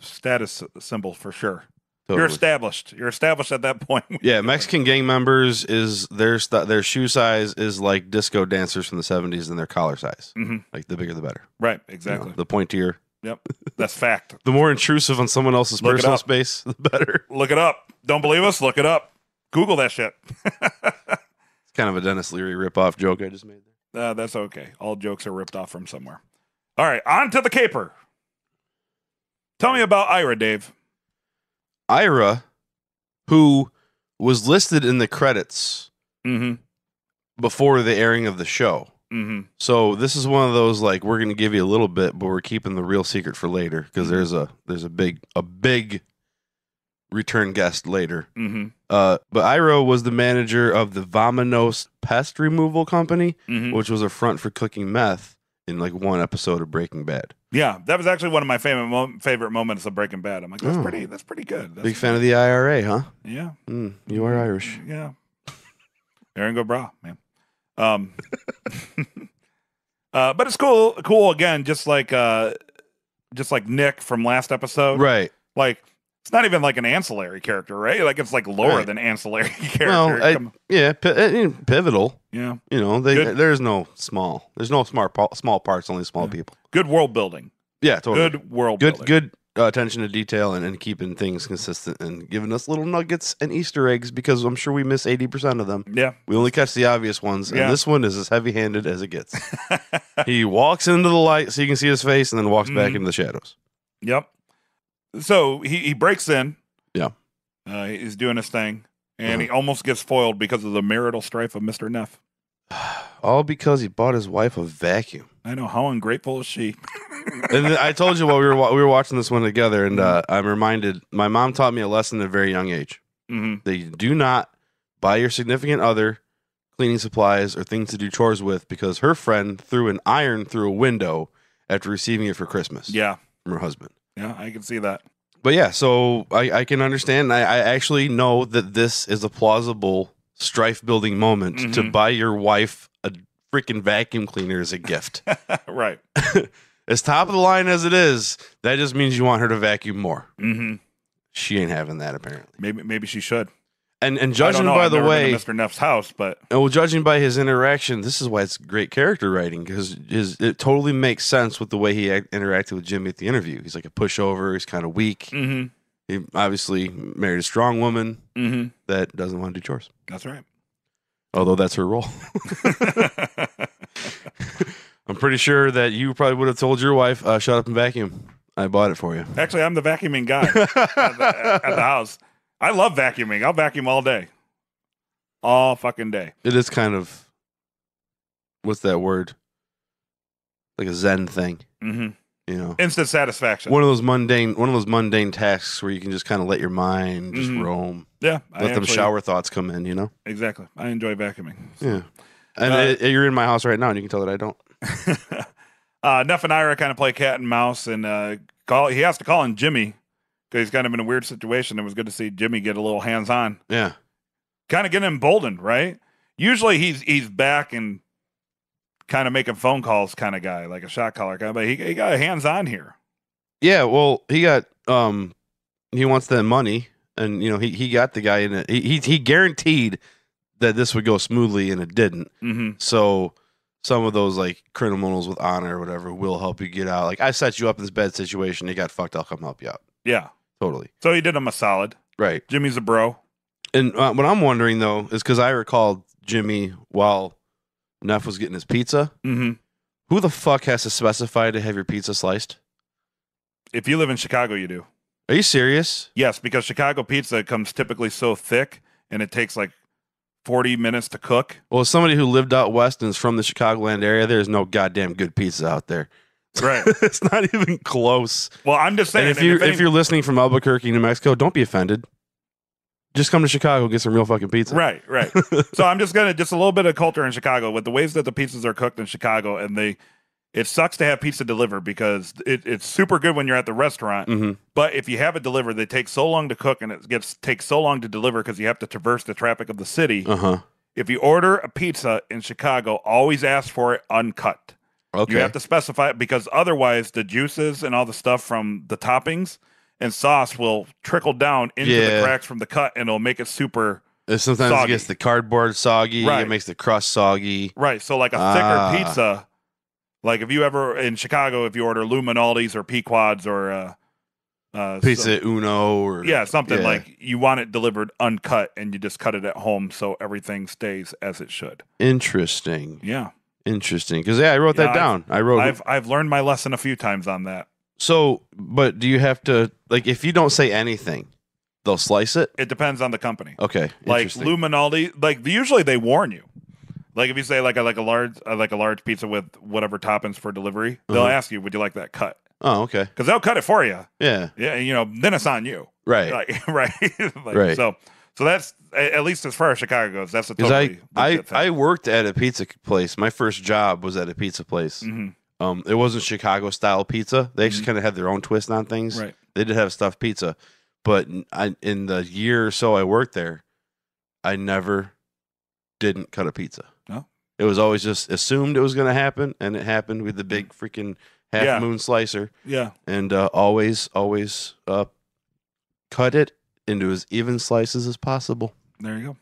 Speaker 2: status symbol for sure. Totally. You're established at that point.
Speaker 3: Yeah, Mexican gang members is their shoe size is like disco dancers from the 70s, and their collar size. Like the bigger the better.
Speaker 2: Right, exactly.
Speaker 3: The pointier.
Speaker 2: Yep, that's fact.
Speaker 3: The more intrusive on someone else's personal space, the better.
Speaker 2: Look it up. Don't believe us? Look it up. Google that shit.
Speaker 3: It's kind of a Dennis Leary ripoff joke I just made there.
Speaker 2: That's okay. All jokes are ripped off from somewhere. All right, on to the caper. Tell me about Ira, Dave.
Speaker 3: Ira, who was listed in the credits before the airing of the show. So this is one of those we're going to give you a little bit, but we're keeping the real secret for later because there's a big return guest later. But Ira was the manager of the Vamanos Pest Removal Company, which was a front for cooking meth in one episode of Breaking Bad.
Speaker 2: Yeah, that was actually one of my favorite moments of Breaking Bad. I'm like, that's pretty good.
Speaker 3: Big fan of the IRA, huh?
Speaker 2: Yeah.
Speaker 3: You are Irish.
Speaker 2: Yeah. Aaron go bra, man. But it's cool again, just like Nick from last episode.
Speaker 3: Right.
Speaker 2: It's not even like an ancillary character, right? It's lower than ancillary character.
Speaker 3: Well, pivotal.
Speaker 2: Yeah.
Speaker 3: There's no small parts, only small people.
Speaker 2: Good world building.
Speaker 3: Yeah, totally.
Speaker 2: Good world building.
Speaker 3: Good attention to detail and keeping things consistent and giving us little nuggets and Easter eggs because I'm sure we miss 80% of them.
Speaker 2: Yeah.
Speaker 3: We only catch the obvious ones. And this one is as heavy-handed as it gets. He walks into the light so you can see his face and then walks back into the shadows.
Speaker 2: Yep. So he breaks in.
Speaker 3: Yeah.
Speaker 2: He's doing his thing. And he almost gets foiled because of the marital strife of Mr. Neff.
Speaker 3: All because he bought his wife a vacuum.
Speaker 2: I know. How ungrateful is she?
Speaker 3: And I told you while we were watching this one together, and I'm reminded, my mom taught me a lesson at a very young age. That you do not buy your significant other cleaning supplies or things to do chores with because her friend threw an iron through a window after receiving it for Christmas.
Speaker 2: Yeah.
Speaker 3: From her husband.
Speaker 2: Yeah, I can see that.
Speaker 3: But yeah, so I can understand. I actually know that this is a plausible strife-building moment to buy your wife a freaking vacuum cleaner as a gift.
Speaker 2: Right.
Speaker 3: As top of the line as it is, that just means you want her to vacuum more.
Speaker 2: Mm-hmm.
Speaker 3: She ain't having that, apparently.
Speaker 2: Maybe she should.
Speaker 3: And judging by the way,
Speaker 2: Mr. Neff's house, but
Speaker 3: judging by his interaction, this is why it's great character writing because it totally makes sense with the way he interacted with Jimmy at the interview. He's like a pushover. He's kind of weak.
Speaker 2: Mm-hmm.
Speaker 3: He obviously married a strong woman that doesn't want to do chores.
Speaker 2: That's right.
Speaker 3: Although that's her role. I'm pretty sure that you probably would have told your wife, shut up and vacuum. I bought it for you.
Speaker 2: Actually, I'm the vacuuming guy at the house. I love vacuuming. I'll vacuum all day. All fucking day.
Speaker 3: It is kind of, what's that word? Like a Zen thing.
Speaker 2: Mm-hmm.
Speaker 3: You know,
Speaker 2: instant satisfaction.
Speaker 3: One of those mundane tasks where you can just kind of let your mind just roam.
Speaker 2: Yeah,
Speaker 3: let them shower thoughts come in. You know,
Speaker 2: exactly. I enjoy vacuuming. So.
Speaker 3: Yeah, and you're in my house right now, and you can tell that I don't.
Speaker 2: Neff and Ira kind of play cat and mouse, and he has to call in Jimmy because he's kind of in a weird situation. It was good to see Jimmy get a little hands on.
Speaker 3: Yeah,
Speaker 2: kind of getting emboldened, right? Usually he's back and kind of making phone calls kind of guy, like a shot caller guy, but he got hands on here.
Speaker 3: Yeah, well, he got he wants that money, and you know he got the guy in it. He guaranteed that this would go smoothly, and it didn't.
Speaker 2: Mm-hmm.
Speaker 3: So some of those like criminals with honor or whatever will help you get out. Like I set you up in this bad situation, you got fucked. I'll come help you out.
Speaker 2: Yeah,
Speaker 3: totally.
Speaker 2: So he did him a solid.
Speaker 3: Right.
Speaker 2: Jimmy's a bro.
Speaker 3: And what I'm wondering though is because I recalled Jimmy while Neff was getting his pizza.
Speaker 2: Mm-hmm.
Speaker 3: Who the fuck has to specify to have your pizza sliced?
Speaker 2: If you live in Chicago, you do.
Speaker 3: Are you serious?
Speaker 2: Yes, because Chicago pizza comes typically so thick, and it takes like 40 minutes to cook.
Speaker 3: Well, as somebody who lived out west and is from the Chicagoland area, there's no goddamn good pizza out there.
Speaker 2: Right.
Speaker 3: It's not even close.
Speaker 2: Well, I'm just saying.
Speaker 3: And if you're listening from Albuquerque, New Mexico, don't be offended. Just come to Chicago, get some real fucking pizza.
Speaker 2: Right. So I'm just a little bit of culture in Chicago with the ways that the pizzas are cooked in Chicago, and it sucks to have pizza delivered because it's super good when you're at the restaurant, but if you have it delivered, they take so long to cook and takes so long to deliver because you have to traverse the traffic of the city. If you order a pizza in Chicago, always ask for it uncut. Okay. You have to specify it because otherwise the juices and all the stuff from the toppings and sauce will trickle down into the cracks from the cut, and it'll make it super
Speaker 3: sometimes
Speaker 2: soggy.
Speaker 3: It gets the cardboard soggy. Right. It makes the crust soggy.
Speaker 2: Right. So like a thicker pizza, like if you ever in Chicago, if you order Luminaldi's or Pequod's or
Speaker 3: Pizza Uno or
Speaker 2: something like you want it delivered uncut, and you just cut it at home so everything stays as it should.
Speaker 3: Interesting.
Speaker 2: Yeah.
Speaker 3: Interesting. Because I wrote that down.
Speaker 2: I've learned my lesson a few times on that.
Speaker 3: So, but do you have to, like, if you don't say anything, they'll slice it?
Speaker 2: It depends on the company.
Speaker 3: Okay.
Speaker 2: Like Luminaldi, like usually they warn you. Like if you say like a large pizza with whatever toppings for delivery, they'll ask you, "Would you like that cut?"
Speaker 3: Oh, okay.
Speaker 2: Because they'll cut it for you.
Speaker 3: Yeah.
Speaker 2: Yeah. You know, then it's on you.
Speaker 3: Right.
Speaker 2: Like, right.
Speaker 3: Right.
Speaker 2: So that's at least as far as Chicago goes. That's a totally legit thing.
Speaker 3: I worked at a pizza place. My first job was at a pizza place. It wasn't Chicago style pizza. They actually kind of had their own twist on things.
Speaker 2: Right.
Speaker 3: They did have stuffed pizza, but in the year or so I worked there, I never didn't cut a pizza.
Speaker 2: No,
Speaker 3: it was always just assumed it was going to happen, and it happened with the big freaking half moon slicer.
Speaker 2: Yeah,
Speaker 3: and always cut it into as even slices as possible.
Speaker 2: There you go.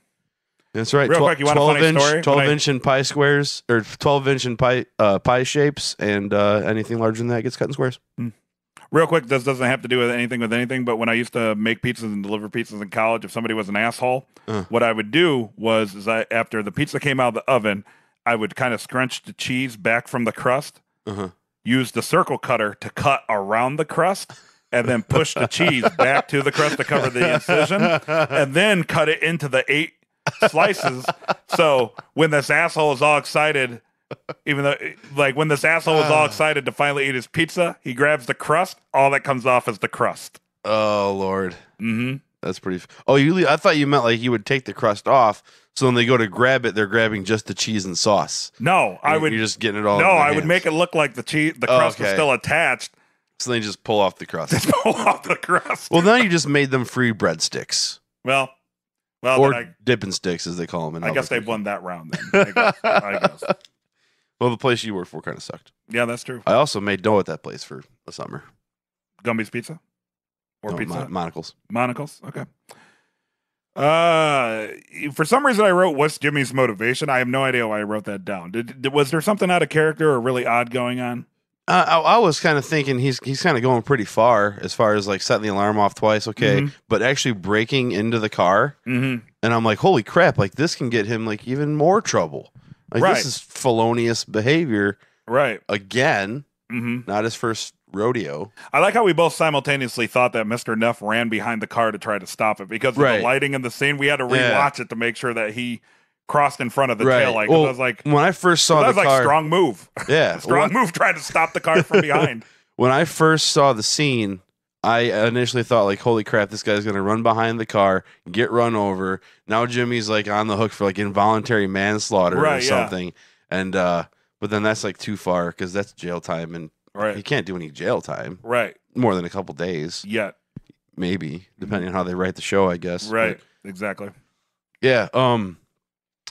Speaker 3: That's right.
Speaker 2: Real quick, you want a funny story?
Speaker 3: 12-inch in pie squares, or 12-inch in pie shapes, and anything larger than that gets cut in squares.
Speaker 2: Real quick, this doesn't have to do with anything, but when I used to make pizzas and deliver pizzas in college, if somebody was an asshole, what I would do was after the pizza came out of the oven, I would kind of scrunch the cheese back from the crust, use the circle cutter to cut around the crust, and then push the cheese back to the crust to cover the incision, and then cut it into the 8 slices. So when this asshole is all excited, even though, like, when this asshole was all excited to finally eat his pizza, he grabs the crust. All that comes off is the crust.
Speaker 3: Oh, Lord. That's pretty. I thought you meant like you would take the crust off. So when they go to grab it, they're grabbing just the cheese and sauce.
Speaker 2: No,
Speaker 3: You're just getting it all.
Speaker 2: No, I would make it look like the crust was still attached.
Speaker 3: So they just pull off the crust.
Speaker 2: Just pull off the crust.
Speaker 3: Well, now you just made them free breadsticks.
Speaker 2: Well,
Speaker 3: or dipping sticks, as they call them.
Speaker 2: I guess they won that round then. I guess.
Speaker 3: Well, the place you worked for kind of sucked.
Speaker 2: Yeah, that's true.
Speaker 3: I also made dough at that place for the summer.
Speaker 2: Gumby's Pizza? Or pizza?
Speaker 3: Monocles.
Speaker 2: Monocles? Okay. For some reason I wrote, what's Jimmy's motivation? I have no idea why I wrote that down. Was there something out of character or really odd going on?
Speaker 3: I was kind of thinking he's kind of going pretty far as like setting the alarm off twice, but actually breaking into the car. And I'm like, holy crap, like this can get him like even more trouble. Like this is felonious behavior.
Speaker 2: Right.
Speaker 3: Again, not his first rodeo.
Speaker 2: I like how we both simultaneously thought that Mr. Neff ran behind the car to try to stop it because of the lighting in the scene. We had to rewatch it to make sure that he crossed in front of the tail light.
Speaker 3: Well,
Speaker 2: I was like,
Speaker 3: when I first saw the car,
Speaker 2: like strong move.
Speaker 3: Yeah,
Speaker 2: strong move trying to stop the car from behind.
Speaker 3: When I first saw the scene, I initially thought like, holy crap, this guy's gonna run behind the car, get run over. Now Jimmy's like on the hook for like involuntary manslaughter or something. And but then that's like too far because that's jail time and he can't do any jail time.
Speaker 2: Right.
Speaker 3: More than a couple days.
Speaker 2: Yet.
Speaker 3: Maybe, depending on how they write the show, I guess.
Speaker 2: Right. But, exactly.
Speaker 3: Yeah.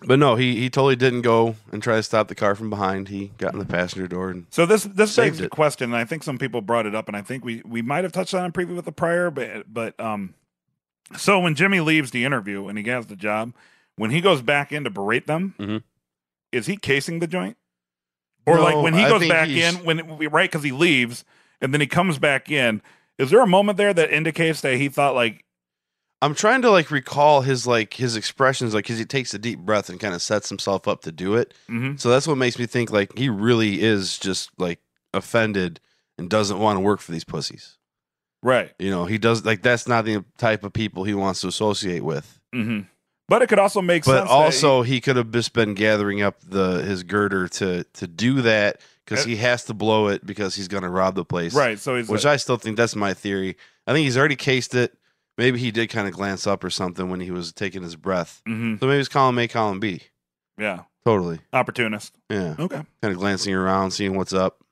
Speaker 3: But no, he totally didn't go and try to stop the car from behind. He got in the passenger door and
Speaker 2: so this begs the question, and I think some people brought it up, and I think we might have touched on it preview with the prior, but so when Jimmy leaves the interview and he has the job, when he goes back in to berate them, is he casing the joint? Or no, like when he goes back in, because he leaves and then he comes back in, is there a moment there that indicates that he thought like?
Speaker 3: I'm trying to like recall his expressions, like because he takes a deep breath and kind of sets himself up to do it. So that's what makes me think like he really is just like offended and doesn't want to work for these pussies.
Speaker 2: Right.
Speaker 3: You know, he does like that's not the type of people he wants to associate with.
Speaker 2: But it could also make sense.
Speaker 3: But also, he could have just been gathering up his girder to do that because he has to blow it because he's going to rob the place.
Speaker 2: Right. So
Speaker 3: which I still think that's my theory. I think he's already cased it. Maybe he did kind of glance up or something when he was taking his breath. So maybe it's column A, column B.
Speaker 2: Yeah.
Speaker 3: Totally.
Speaker 2: Opportunist.
Speaker 3: Yeah.
Speaker 2: Okay.
Speaker 3: Kind of glancing around, seeing what's up.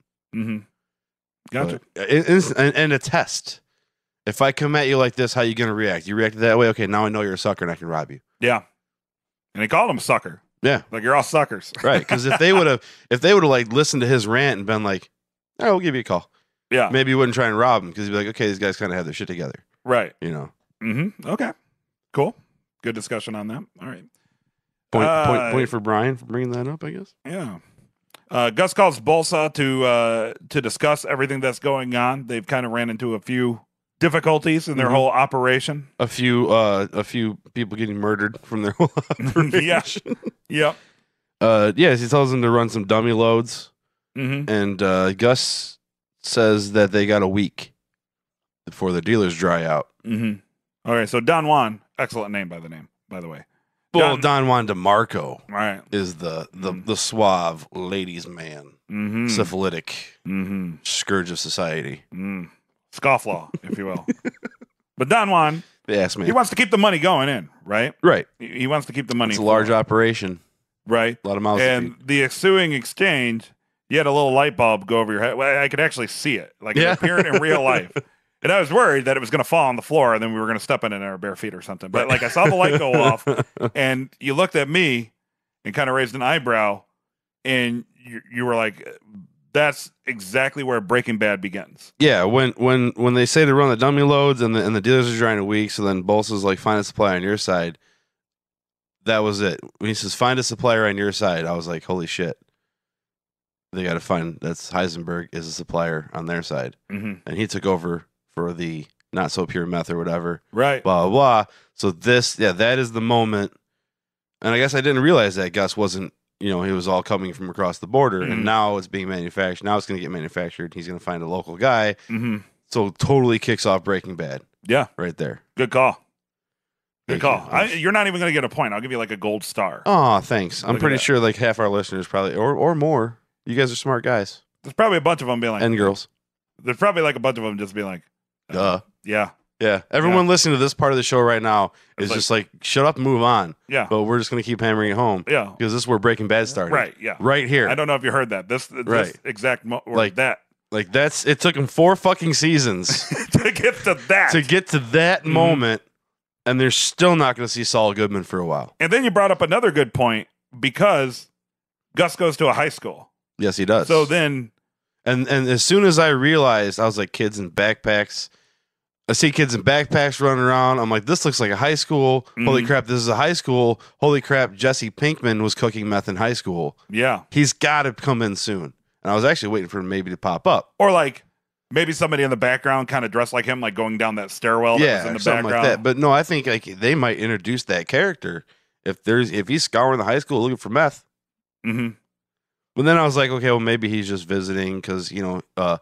Speaker 2: Gotcha.
Speaker 3: And a test. If I come at you like this, how you going to react? You reacted that way? Okay, now I know you're a sucker and I can rob you.
Speaker 2: Yeah. And they called him a sucker.
Speaker 3: Yeah.
Speaker 2: Like you're all suckers.
Speaker 3: Right. Because if they would have like listened to his rant and been like, all right, we'll give you a call.
Speaker 2: Yeah.
Speaker 3: Maybe you wouldn't try and rob him because he'd be like, okay, these guys kind of have their shit together.
Speaker 2: Right.
Speaker 3: You know.
Speaker 2: Okay. Cool. Good discussion on that. All right.
Speaker 3: Point for Brian for bringing that up, I guess.
Speaker 2: Yeah. Gus calls Bolsa to discuss everything that's going on. They've kind of ran into a few difficulties in their whole operation.
Speaker 3: A few people getting murdered from their whole operation.
Speaker 2: Yeah.
Speaker 3: Yes, he tells them to run some dummy loads. And Gus says that they got a week before the dealers dry out.
Speaker 2: Okay, so Don Juan, excellent name by the way.
Speaker 3: Well, Don Juan DeMarco is the suave ladies' man, syphilitic, scourge of society.
Speaker 2: Scofflaw, if you will. But Don Juan, he wants to keep the money going in, right?
Speaker 3: Right.
Speaker 2: He wants to keep the money.
Speaker 3: It's a large operation.
Speaker 2: Right.
Speaker 3: A lot of mouths.
Speaker 2: And the ensuing exchange, you had a little light bulb go over your head. Well, I could actually see it, like it appeared in real life. And I was worried that it was going to fall on the floor and then we were going to step in it in our bare feet or something. But like I saw the light go off and you looked at me and kind of raised an eyebrow and you were like, that's exactly where Breaking Bad begins.
Speaker 3: Yeah, when they say to run the dummy loads and the dealers are trying a week, so then Bolsa's like, find a supplier on your side. That was it. When he says, find a supplier on your side, I was like, holy shit. they got to find that's Heisenberg is a supplier on their side, and he took over for the not so pure meth or whatever.
Speaker 2: Right.
Speaker 3: Blah blah. Blah. So that is the moment, and I guess I didn't realize that Gus wasn't. He was all coming from across the border, and now it's being manufactured. Now it's going to get manufactured. He's going to find a local guy. So totally kicks off Breaking Bad.
Speaker 2: Yeah,
Speaker 3: right there.
Speaker 2: Good call. Good call. You're not even going to get a point. I'll give you like a gold star.
Speaker 3: Oh, thanks. I'm pretty sure like half our listeners probably, or more. You guys are smart guys.
Speaker 2: There's probably a bunch of them being like,
Speaker 3: and girls.
Speaker 2: There's probably like a bunch of them just being like,
Speaker 3: duh.
Speaker 2: Yeah.
Speaker 3: Yeah. Everyone listening to this part of the show right now is just like, shut up and move on.
Speaker 2: Yeah.
Speaker 3: But we're just going to keep hammering it home.
Speaker 2: Yeah.
Speaker 3: Because this is where Breaking Bad started.
Speaker 2: Right. Yeah.
Speaker 3: Right here.
Speaker 2: I don't know if you heard that. This exact
Speaker 3: like
Speaker 2: that.
Speaker 3: Like it took him 4 fucking seasons
Speaker 2: to get to that.
Speaker 3: To get to that moment. And they're still not going to see Saul Goodman for a while.
Speaker 2: And then you brought up another good point because Gus goes to a high school.
Speaker 3: Yes, he does.
Speaker 2: So then,
Speaker 3: and as soon as I realized, I was like, kids in backpacks. I see kids in backpacks running around. I'm like, this looks like a high school. Holy crap, this is a high school. Holy crap, Jesse Pinkman was cooking meth in high school.
Speaker 2: Yeah,
Speaker 3: he's got to come in soon. And I was actually waiting for him maybe to pop up,
Speaker 2: or like. Maybe somebody in the background kind of dressed like him, like going down that stairwell that was in the background.
Speaker 3: Like that. But no, I think like they might introduce that character if he's scouring the high school looking for meth. But then I was like, okay, well maybe he's just visiting because what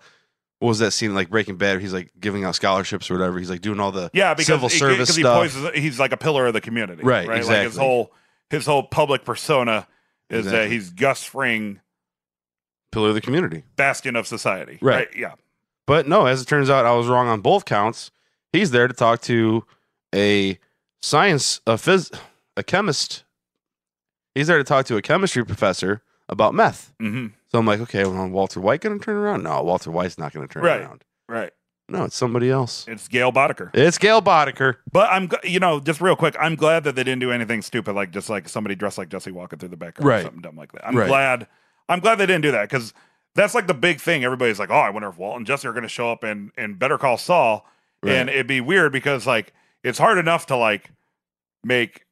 Speaker 3: was that scene like Breaking Bad? Where he's like giving out scholarships or whatever. He's like doing all the civil service stuff.
Speaker 2: He's like a pillar of the community,
Speaker 3: right? Exactly.
Speaker 2: Like his whole public persona is that he's Gus Fring,
Speaker 3: pillar of the community,
Speaker 2: bastion of society, right? Yeah.
Speaker 3: But no, as it turns out, I was wrong on both counts. He's there to talk to a chemist. He's there to talk to a chemistry professor about meth. So I'm like, okay, well, Walter White going to turn around? No, Walter White's not going to turn around.
Speaker 2: Right.
Speaker 3: No, it's somebody else.
Speaker 2: It's Gail Boddicker.
Speaker 3: But
Speaker 2: I'm, just real quick, I'm glad that they didn't do anything stupid, like just like somebody dressed like Jesse walking through the background or something dumb like that. I'm glad they didn't do that because that's like the big thing. Everybody's like, oh, I wonder if Walt and Jesse are going to show up in Better Call Saul. Right. And it'd be weird because like it's hard enough to like make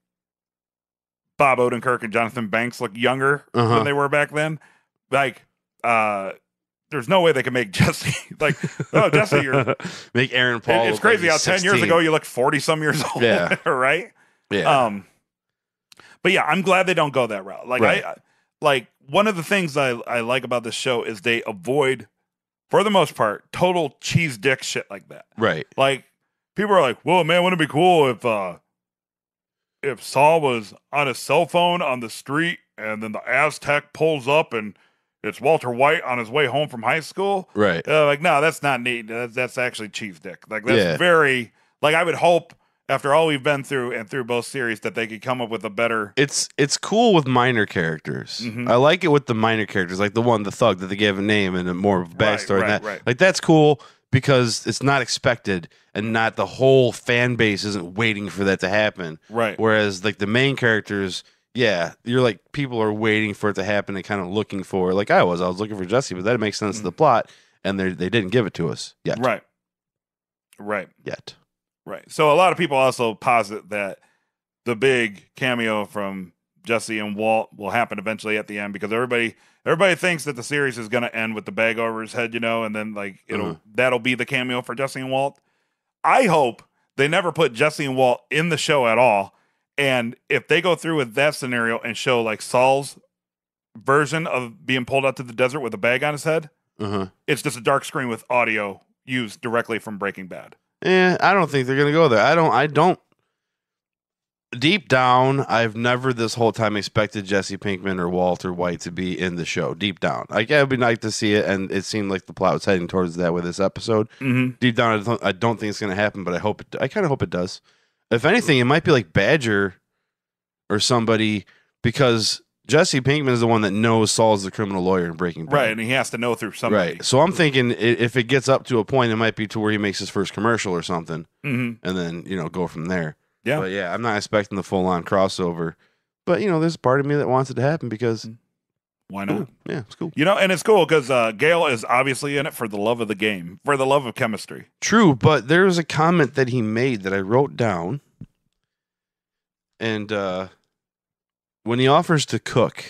Speaker 2: Bob Odenkirk and Jonathan Banks look younger than they were back then. Like, there's no way they can make Jesse like, oh, Jesse, you're
Speaker 3: make Aaron Paul.
Speaker 2: It's crazy how 10 years ago you look 40-some years old.
Speaker 3: Yeah.
Speaker 2: Right?
Speaker 3: Yeah.
Speaker 2: But yeah, I'm glad they don't go that route. Like like one of the things I like about this show is they avoid, for the most part, total cheese dick shit like that.
Speaker 3: Right.
Speaker 2: Like people are like, "Well, man, wouldn't it be cool if Saul was on his cell phone on the street and then the Aztec pulls up and it's Walter White on his way home from high school?"
Speaker 3: Right.
Speaker 2: Like, no, that's not neat. That's actually cheese dick. Like that's very like I would hope. After all we've been through and through both series, that they could come up with a better.
Speaker 3: It's cool with minor characters. I like it with the minor characters, like the thug that they gave a name and a more of a backstory.
Speaker 2: Right.
Speaker 3: Like that's cool because it's not expected and not the whole fan base isn't waiting for that to happen.
Speaker 2: Right.
Speaker 3: Whereas like the main characters, you're like people are waiting for it to happen and kind of looking for. Like I was looking for Jesse, but that makes sense to the plot, and they didn't give it to us yet.
Speaker 2: Right.
Speaker 3: Yet.
Speaker 2: Right. So a lot of people also posit that the big cameo from Jesse and Walt will happen eventually at the end because everybody thinks that the series is going to end with the bag over his head, and then like that'll be the cameo for Jesse and Walt. I hope they never put Jesse and Walt in the show at all. And if they go through with that scenario and show like Saul's version of being pulled out to the desert with a bag on his head, it's just a dark screen with audio used directly from Breaking Bad.
Speaker 3: I don't think they're gonna go there. I don't. Deep down, I've never this whole time expected Jesse Pinkman or Walter White to be in the show. Deep down, like it'd be nice to see it, and it seemed like the plot was heading towards that with this episode. Deep down, I don't think it's gonna happen, but I kind of hope it does. If anything, it might be like Badger or somebody because Jesse Pinkman is the one that knows Saul's the criminal lawyer in Breaking Bad.
Speaker 2: Right, and he has to know through somebody.
Speaker 3: Right. So I'm thinking if it gets up to a point, it might be to where he makes his first commercial or something, and then, go from there.
Speaker 2: Yeah.
Speaker 3: But yeah, I'm not expecting the full-on crossover. But, there's a part of me that wants it to happen because...
Speaker 2: Why not?
Speaker 3: Yeah, it's cool.
Speaker 2: And it's cool because Gale is obviously in it for the love of the game, for the love of chemistry.
Speaker 3: True, but there's a comment that he made that I wrote down. And... when he offers to cook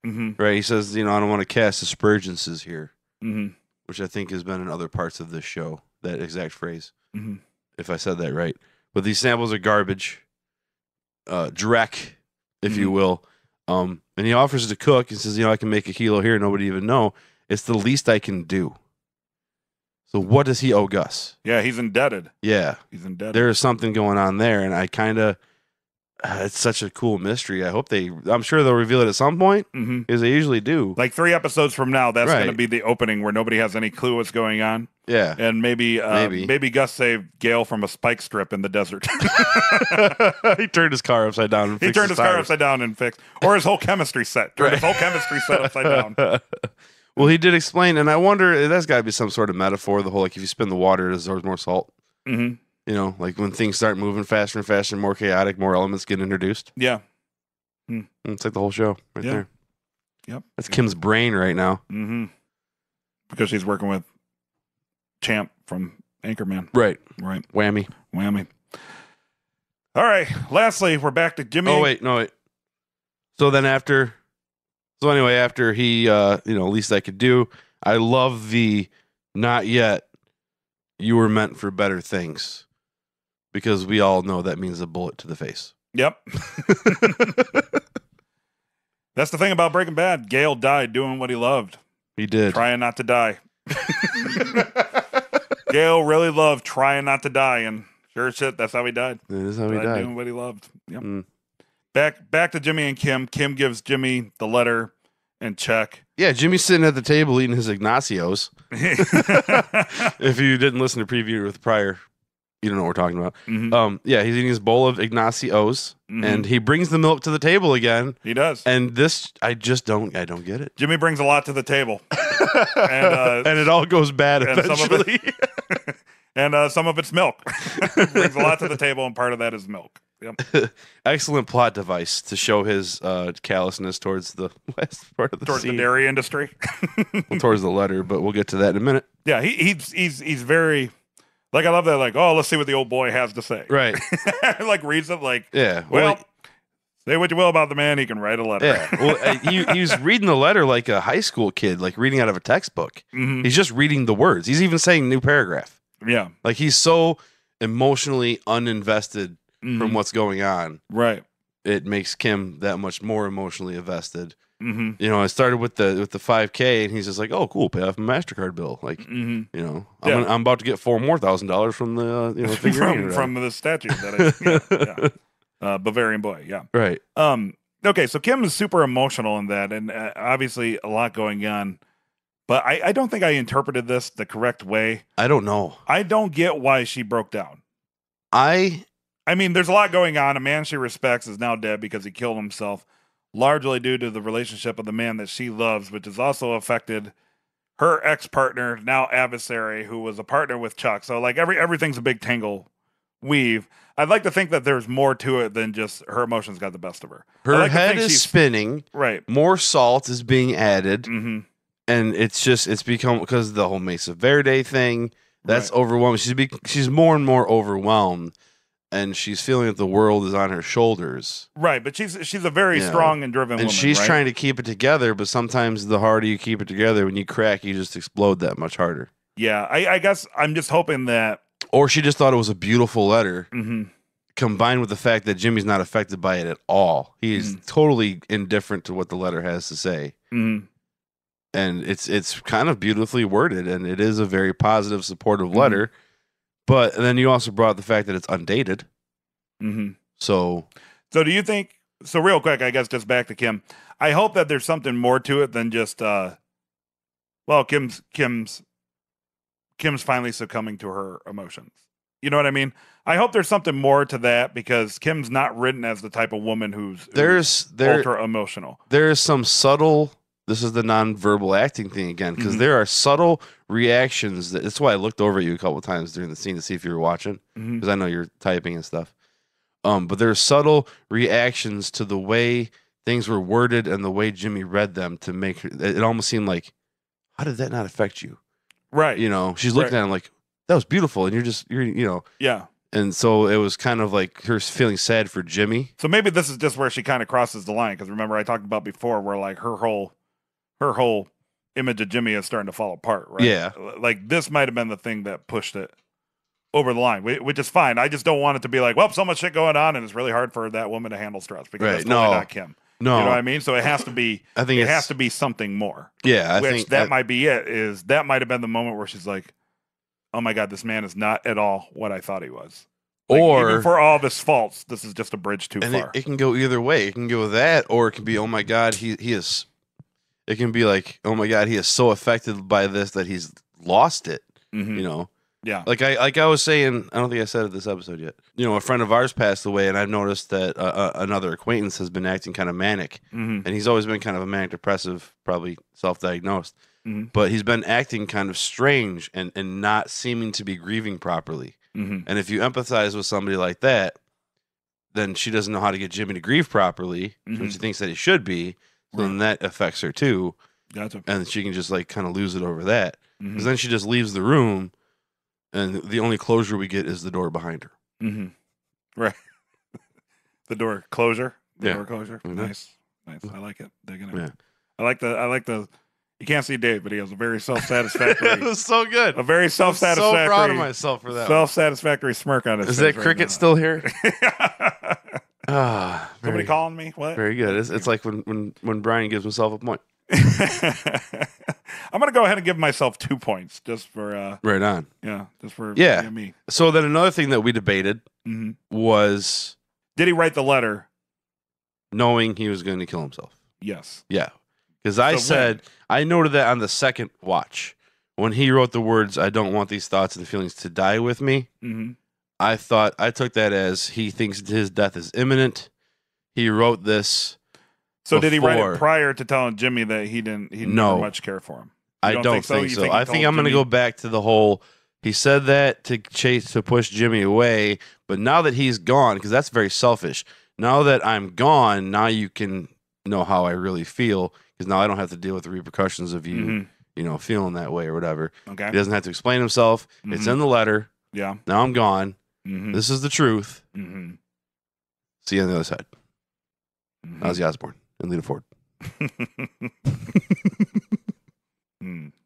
Speaker 3: Right? He says, I don't want to cast aspersions here,
Speaker 2: Mm-hmm.
Speaker 3: which I think has been in other parts of this show. That exact phrase,
Speaker 2: Mm-hmm.
Speaker 3: if I said that right. But these samples are garbage, dreck, if you will. And he offers to cook and says, I can make a kilo here. Nobody even know. It's the least I can do. So what does he owe Gus?
Speaker 2: Yeah, he's indebted.
Speaker 3: Yeah.
Speaker 2: He's indebted.
Speaker 3: There is something going on there, and I kind of, it's such a cool mystery. I'm sure they'll reveal it at some point, because they usually do.
Speaker 2: Like 3 episodes from now, that's going to be the opening where nobody has any clue what's going on.
Speaker 3: Yeah.
Speaker 2: And maybe Gus saved Gale from a spike strip in the desert.
Speaker 3: He turned his car upside down and fixed his
Speaker 2: car upside down and fixed. Or his whole chemistry set. Turned his whole chemistry set upside down.
Speaker 3: Well, he did explain, and I wonder, that's got to be some sort of metaphor, the whole, like, if you spin the water, it absorbs more salt.
Speaker 2: Mm-hmm.
Speaker 3: Like when things start moving faster and faster, more chaotic, more elements get introduced.
Speaker 2: Yeah.
Speaker 3: It's like the whole show right there.
Speaker 2: Yep.
Speaker 3: That's Kim's brain right now.
Speaker 2: Mm-hmm. Because she's working with Champ from Anchorman.
Speaker 3: Right.
Speaker 2: Whammy. All right. Lastly, we're back to Jimmy.
Speaker 3: Oh, wait. So then after he, least I could do, I love the not yet, you were meant for better things. Because we all know that means a bullet to the face.
Speaker 2: Yep. That's the thing about Breaking Bad. Gale died doing what he loved.
Speaker 3: He did.
Speaker 2: Trying not to die. Gale really loved trying not to die, and sure as shit, that's how he died.
Speaker 3: That is how he died.
Speaker 2: Doing what he loved. Yep. Back to Jimmy and Kim. Kim gives Jimmy the letter and check.
Speaker 3: Yeah, Jimmy's sitting at the table eating his Ignacios. If you didn't listen to preview with Pryor, you don't know what we're talking about. Yeah, he's eating his bowl of Ignacios, and he brings the milk to the table again.
Speaker 2: He does.
Speaker 3: And this, I don't get it.
Speaker 2: Jimmy brings a lot to the table.
Speaker 3: And it all goes bad eventually.
Speaker 2: Some of it's milk. Brings a lot to the table, and part of that is milk. Yep.
Speaker 3: Excellent plot device to show his callousness towards the west part of the
Speaker 2: the dairy industry.
Speaker 3: Well, towards the letter, but we'll get to that in a minute.
Speaker 2: Yeah, he's very, like, I love that, like, oh, let's see what the old boy has to say.
Speaker 3: Right.
Speaker 2: Like, reads it like,
Speaker 3: yeah.
Speaker 2: Well, say what you will about the man, he can write a letter.
Speaker 3: Yeah. Well, he was reading the letter like a high school kid, like reading out of a textbook. He's just reading the words. He's even saying new paragraph.
Speaker 2: Yeah.
Speaker 3: Like, he's so emotionally uninvested from what's going on.
Speaker 2: Right.
Speaker 3: It makes Kim that much more emotionally invested. I started with the 5K, and he's just like, "Oh, cool, pay off my MasterCard bill." Like, I'm about to get $4,000 more from the figurine
Speaker 2: from the statue that Bavarian boy. Yeah.
Speaker 3: Right.
Speaker 2: Okay, so Kim is super emotional in that, and obviously a lot going on. But I don't think I interpreted this the correct way.
Speaker 3: I don't know.
Speaker 2: I don't get why she broke down. I mean, there's a lot going on. A man she respects is now dead because he killed himself, largely due to the relationship of the man that she loves, which has also affected her ex-partner, now adversary, who was a partner with Chuck. So, like, everything's a big tangle weave. I'd like to think that there's more to it than just her emotions got the best of her.
Speaker 3: Her head is spinning.
Speaker 2: Right.
Speaker 3: More salt is being added. And it's become, because of the whole Mesa Verde thing, that's overwhelming. She's more and more overwhelmed. And she's feeling that the world is on her shoulders.
Speaker 2: Right, but she's a very strong and driven woman.
Speaker 3: And she's trying to keep it together, but sometimes the harder you keep it together, when you crack, you just explode that much harder.
Speaker 2: Yeah, I guess I'm just hoping that...
Speaker 3: Or she just thought it was a beautiful letter, combined with the fact that Jimmy's not affected by it at all. He is totally indifferent to what the letter has to say. And it's kind of beautifully worded, and it is a very positive, supportive letter. But then you also brought up the fact that it's undated. So
Speaker 2: do you think? So real quick, I guess just back to Kim. I hope that there's something more to it than just. Kim's finally succumbing to her emotions. You know what I mean? I hope there's something more to that, because Kim's not written as the type of woman who's ultra emotional.
Speaker 3: There is some subtle. This is the nonverbal acting thing again, because there are subtle reactions. That's why I looked over at you a couple of times during the scene to see if you were watching, because I know you're typing and stuff. But there are subtle reactions to the way things were worded and the way Jimmy read them to make it almost seem like, how did that not affect you?
Speaker 2: Right.
Speaker 3: She's looking at him like, that was beautiful, and you're
Speaker 2: yeah.
Speaker 3: And so it was kind of like her feeling sad for Jimmy.
Speaker 2: So maybe this is just where she kind of crosses the line, because remember I talked about before where like her whole image of Jimmy is starting to fall apart, right?
Speaker 3: Yeah.
Speaker 2: Like this might have been the thing that pushed it over the line, which is fine. I just don't want it to be like, well, so much shit going on and it's really hard for that woman to handle stress, because that's totally not Kim.
Speaker 3: No.
Speaker 2: You know what I mean? So it has to be,
Speaker 3: I think
Speaker 2: it has to be something more.
Speaker 3: Yeah. I think
Speaker 2: that might be it, is that might have been the moment where she's like, oh my God, this man is not at all what I thought he was. Like,
Speaker 3: or
Speaker 2: even for all of his faults, this is just a bridge too far.
Speaker 3: It can go either way. It can go that, or it can be, oh my God, he is. It can be like, oh my God, he is so affected by this that he's lost it.
Speaker 2: Mm-hmm.
Speaker 3: You know.
Speaker 2: Yeah.
Speaker 3: Like I was saying, I don't think I said it this episode yet. You know, a friend of ours passed away, and I've noticed that another acquaintance has been acting kind of manic,
Speaker 2: mm-hmm.
Speaker 3: and he's always been kind of a manic depressive, probably self-diagnosed.
Speaker 2: Mm-hmm.
Speaker 3: But he's been acting kind of strange and not seeming to be grieving properly.
Speaker 2: Mm-hmm.
Speaker 3: And if you empathize with somebody like that, then she doesn't know how to get Jimmy to grieve properly,
Speaker 2: mm-hmm.
Speaker 3: when she thinks that he should be. So then that affects her too.
Speaker 2: Gotcha.
Speaker 3: And she can just like kind of lose it over that. Because
Speaker 2: mm-hmm.
Speaker 3: then she just leaves the room, and the only closure we get is the door behind her.
Speaker 2: Mm-hmm. Right. The door closure.
Speaker 3: Yeah.
Speaker 2: Door closure.
Speaker 3: Mm-hmm.
Speaker 2: Nice. I like it. Digging it.
Speaker 3: Yeah.
Speaker 2: I like the. You can't see Dave, but he has a very self-satisfactory.
Speaker 3: It was so good.
Speaker 2: A very self-satisfactory.
Speaker 3: I'm so proud of myself for that.
Speaker 2: Self-satisfactory smirk on his face.
Speaker 3: Is that cricket still here?
Speaker 2: Somebody calling me? What?
Speaker 3: Very good. It's like when Brian gives himself a point.
Speaker 2: I'm gonna go ahead and give myself 2 points just for
Speaker 3: right on.
Speaker 2: Yeah, just for me.
Speaker 3: So then another thing that we debated
Speaker 2: mm-hmm.
Speaker 3: was,
Speaker 2: did he write the letter
Speaker 3: knowing he was going to kill himself?
Speaker 2: Yes.
Speaker 3: Yeah. Because I noted that on the second watch when he wrote the words, "I don't want these thoughts and feelings to die with me."
Speaker 2: Mm-hmm.
Speaker 3: I took that as he thinks his death is imminent. He wrote this.
Speaker 2: So did he write it prior to telling Jimmy that he didn't very much care for him?
Speaker 3: I don't think so. I think I'm going to go back to the whole. He said that to push Jimmy away, but now that he's gone, because that's very selfish. Now that I'm gone, now you can know how I really feel, because now I don't have to deal with the repercussions of you,
Speaker 2: mm-hmm.
Speaker 3: you know, feeling that way or whatever.
Speaker 2: Okay.
Speaker 3: He doesn't have to explain himself. Mm-hmm. It's in the letter.
Speaker 2: Yeah.
Speaker 3: Now I'm gone.
Speaker 2: Mm-hmm.
Speaker 3: This is the truth.
Speaker 2: Mm-hmm.
Speaker 3: See you on the other side.
Speaker 2: Mm-hmm.
Speaker 3: Ozzy Osbourne and Lita Ford.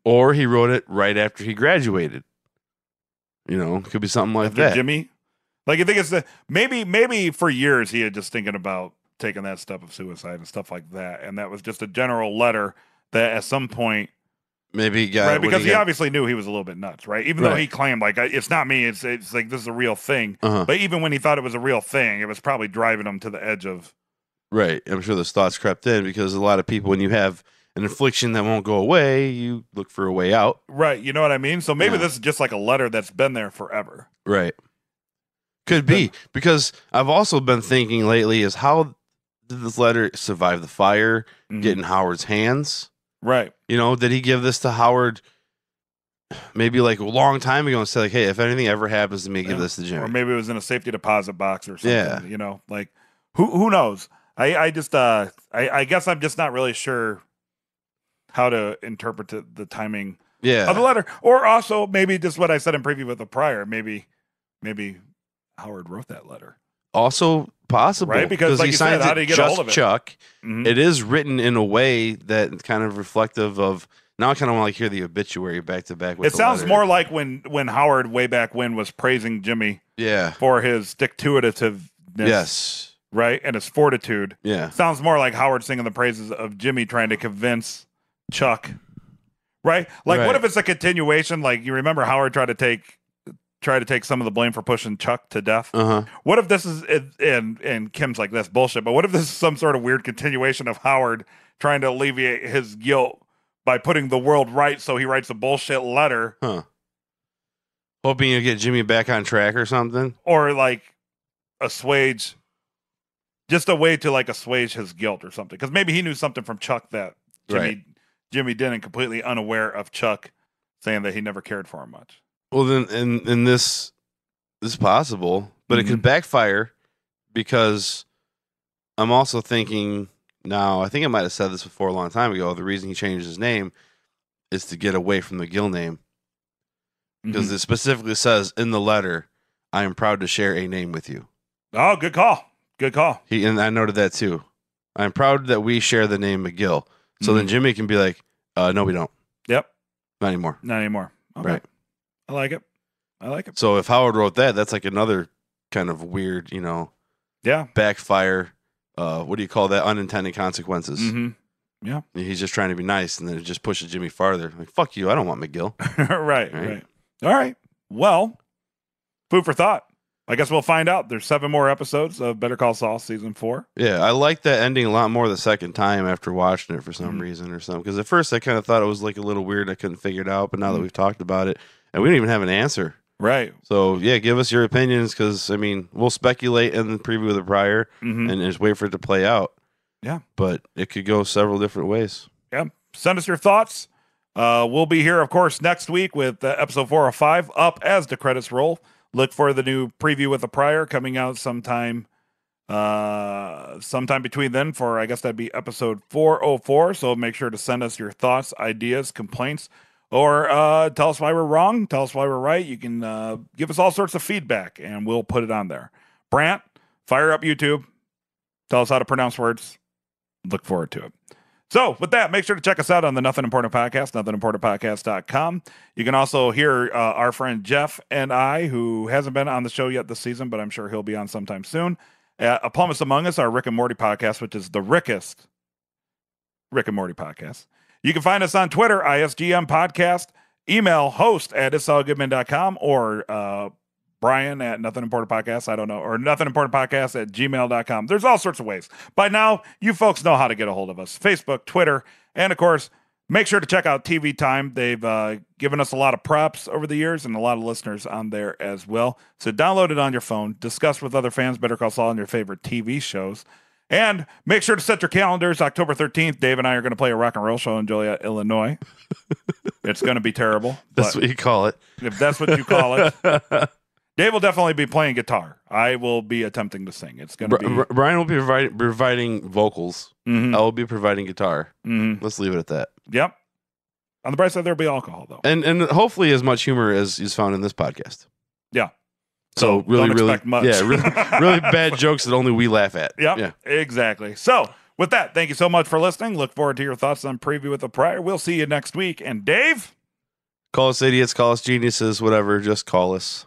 Speaker 3: Or he wrote it right after he graduated. You know, it could be something like that.
Speaker 2: Jimmy? Like, you think it's maybe for years he had just thinking about taking that step of suicide and stuff like that, and that was just a general letter that at some point
Speaker 3: maybe he got
Speaker 2: right, because he obviously knew he was a little bit nuts, right? Even though he claimed like it's not me, it's like this is a real thing.
Speaker 3: Uh-huh.
Speaker 2: But even when he thought it was a real thing, it was probably driving him to the edge of.
Speaker 3: Right, I'm sure those thoughts crept in, because a lot of people, when you have an affliction that won't go away, you look for a way out.
Speaker 2: Right, you know what I mean? So maybe this is just like a letter that's been there forever.
Speaker 3: Right. Could be, because I've also been thinking lately is, how did this letter survive the fire, get in Howard's hands?
Speaker 2: Right.
Speaker 3: You know, did he give this to Howard maybe like a long time ago and say like, hey, if anything ever happens to me, give this to Jimmy?
Speaker 2: Or maybe it was in a safety deposit box or something. Yeah. You know, like who knows? I just I guess I'm just not really sure how to interpret the timing of the letter. Or also maybe just what I said in preview with the prior. Maybe Howard wrote that letter.
Speaker 3: Also possible,
Speaker 2: right? Because like
Speaker 3: he
Speaker 2: you said, how did he get a hold of it?
Speaker 3: Chuck. Mm-hmm. It is written in a way that kind of reflective of. Now I kind of want to like hear the obituary back to back.
Speaker 2: It sounds more like when Howard way back when was praising Jimmy, for his stick-to-itiveness,
Speaker 3: yes,
Speaker 2: right, and his fortitude.
Speaker 3: Yeah,
Speaker 2: sounds more like Howard singing the praises of Jimmy, trying to convince Chuck, right? Like, what if it's a continuation? Like, you remember Howard tried to take some of the blame for pushing Chuck to death.
Speaker 3: Uh-huh.
Speaker 2: What if this is, and Kim's like, that's bullshit, but what if this is some sort of weird continuation of Howard trying to alleviate his guilt by putting the world right, so he writes a bullshit letter?
Speaker 3: Hoping you get Jimmy back on track or something?
Speaker 2: Or like assuage, just a way to like assuage his guilt or something. Because maybe he knew something from Chuck that Jimmy didn't, completely unaware of Chuck saying that he never cared for him much.
Speaker 3: Well, then, in this is possible, but it could backfire, because I'm also thinking now, I think I might have said this before a long time ago, the reason he changed his name is to get away from the Gill name. Because it specifically says in the letter, I am proud to share a name with you.
Speaker 2: Oh, good call. Good call.
Speaker 3: And I noted that too. I'm proud that we share the name McGill. So then Jimmy can be like, no, we don't.
Speaker 2: Yep.
Speaker 3: Not anymore.
Speaker 2: Not anymore. Okay.
Speaker 3: Right.
Speaker 2: I like it. I like it.
Speaker 3: So if Howard wrote that, that's like another kind of weird, backfire. What do you call that? Unintended consequences.
Speaker 2: Mm-hmm. Yeah.
Speaker 3: He's just trying to be nice, and then it just pushes Jimmy farther. Like, fuck you. I don't want McGill.
Speaker 2: Right. All right. Well, food for thought. I guess we'll find out. There's 7 more episodes of Better Call Saul season 4.
Speaker 3: Yeah, I like that ending a lot more the second time after watching it for some reason or something. Because at first I kind of thought it was like a little weird. I couldn't figure it out. But now that we've talked about it, and we don't even have an answer.
Speaker 2: Right.
Speaker 3: So, yeah, give us your opinions because, I mean, we'll speculate in the preview of the prior and just wait for it to play out.
Speaker 2: Yeah.
Speaker 3: But it could go several different ways.
Speaker 2: Yeah. Send us your thoughts. We'll be here, of course, next week with episode 405 up as the credits roll. Look for the new preview with the prior coming out sometime between then for, I guess that'd be episode 404. So make sure to send us your thoughts, ideas, complaints, or tell us why we're wrong. Tell us why we're right. You can give us all sorts of feedback and we'll put it on there. Brant, fire up YouTube. Tell us how to pronounce words. Look forward to it. So with that, make sure to check us out on the Nothing Important Podcast, nothingimportantpodcast.com. You can also hear our friend Jeff and I, who hasn't been on the show yet this season, but I'm sure he'll be on sometime soon. A Plummus Among Us, our Rick and Morty podcast, which is the rickest Rick and Morty podcast. You can find us on Twitter, ISGM Podcast, email host at it'sallgoodman.com or Brian at Nothing Important Podcast, I don't know, or Nothing Important Podcast at gmail.com. There's all sorts of ways. By now, you folks know how to get a hold of us. Facebook, Twitter, and of course, make sure to check out TV Time. They've given us a lot of props over the years and a lot of listeners on there as well. So download it on your phone, discuss with other fans Better Call Saul and your favorite TV shows. And make sure to set your calendars. October 13th, Dave and I are going to play a rock and roll show in Joliet, Illinois. It's going to be terrible.
Speaker 3: That's what you call it.
Speaker 2: If that's what you call it. Dave will definitely be playing guitar. I will be attempting to sing. It's going to be...
Speaker 3: Brian will be providing vocals. I will be providing guitar. Let's leave it at that.
Speaker 2: Yep. On the bright side, there'll be alcohol, though.
Speaker 3: And hopefully as much humor as is found in this podcast.
Speaker 2: Yeah.
Speaker 3: So really
Speaker 2: much.
Speaker 3: Yeah, really bad jokes that only we laugh at.
Speaker 2: Yep,
Speaker 3: yeah,
Speaker 2: exactly. So with that, thank you so much for listening. Look forward to your thoughts on Preview with the Prior. We'll see you next week. And Dave?
Speaker 3: Call us idiots, call us geniuses, whatever. Just call us.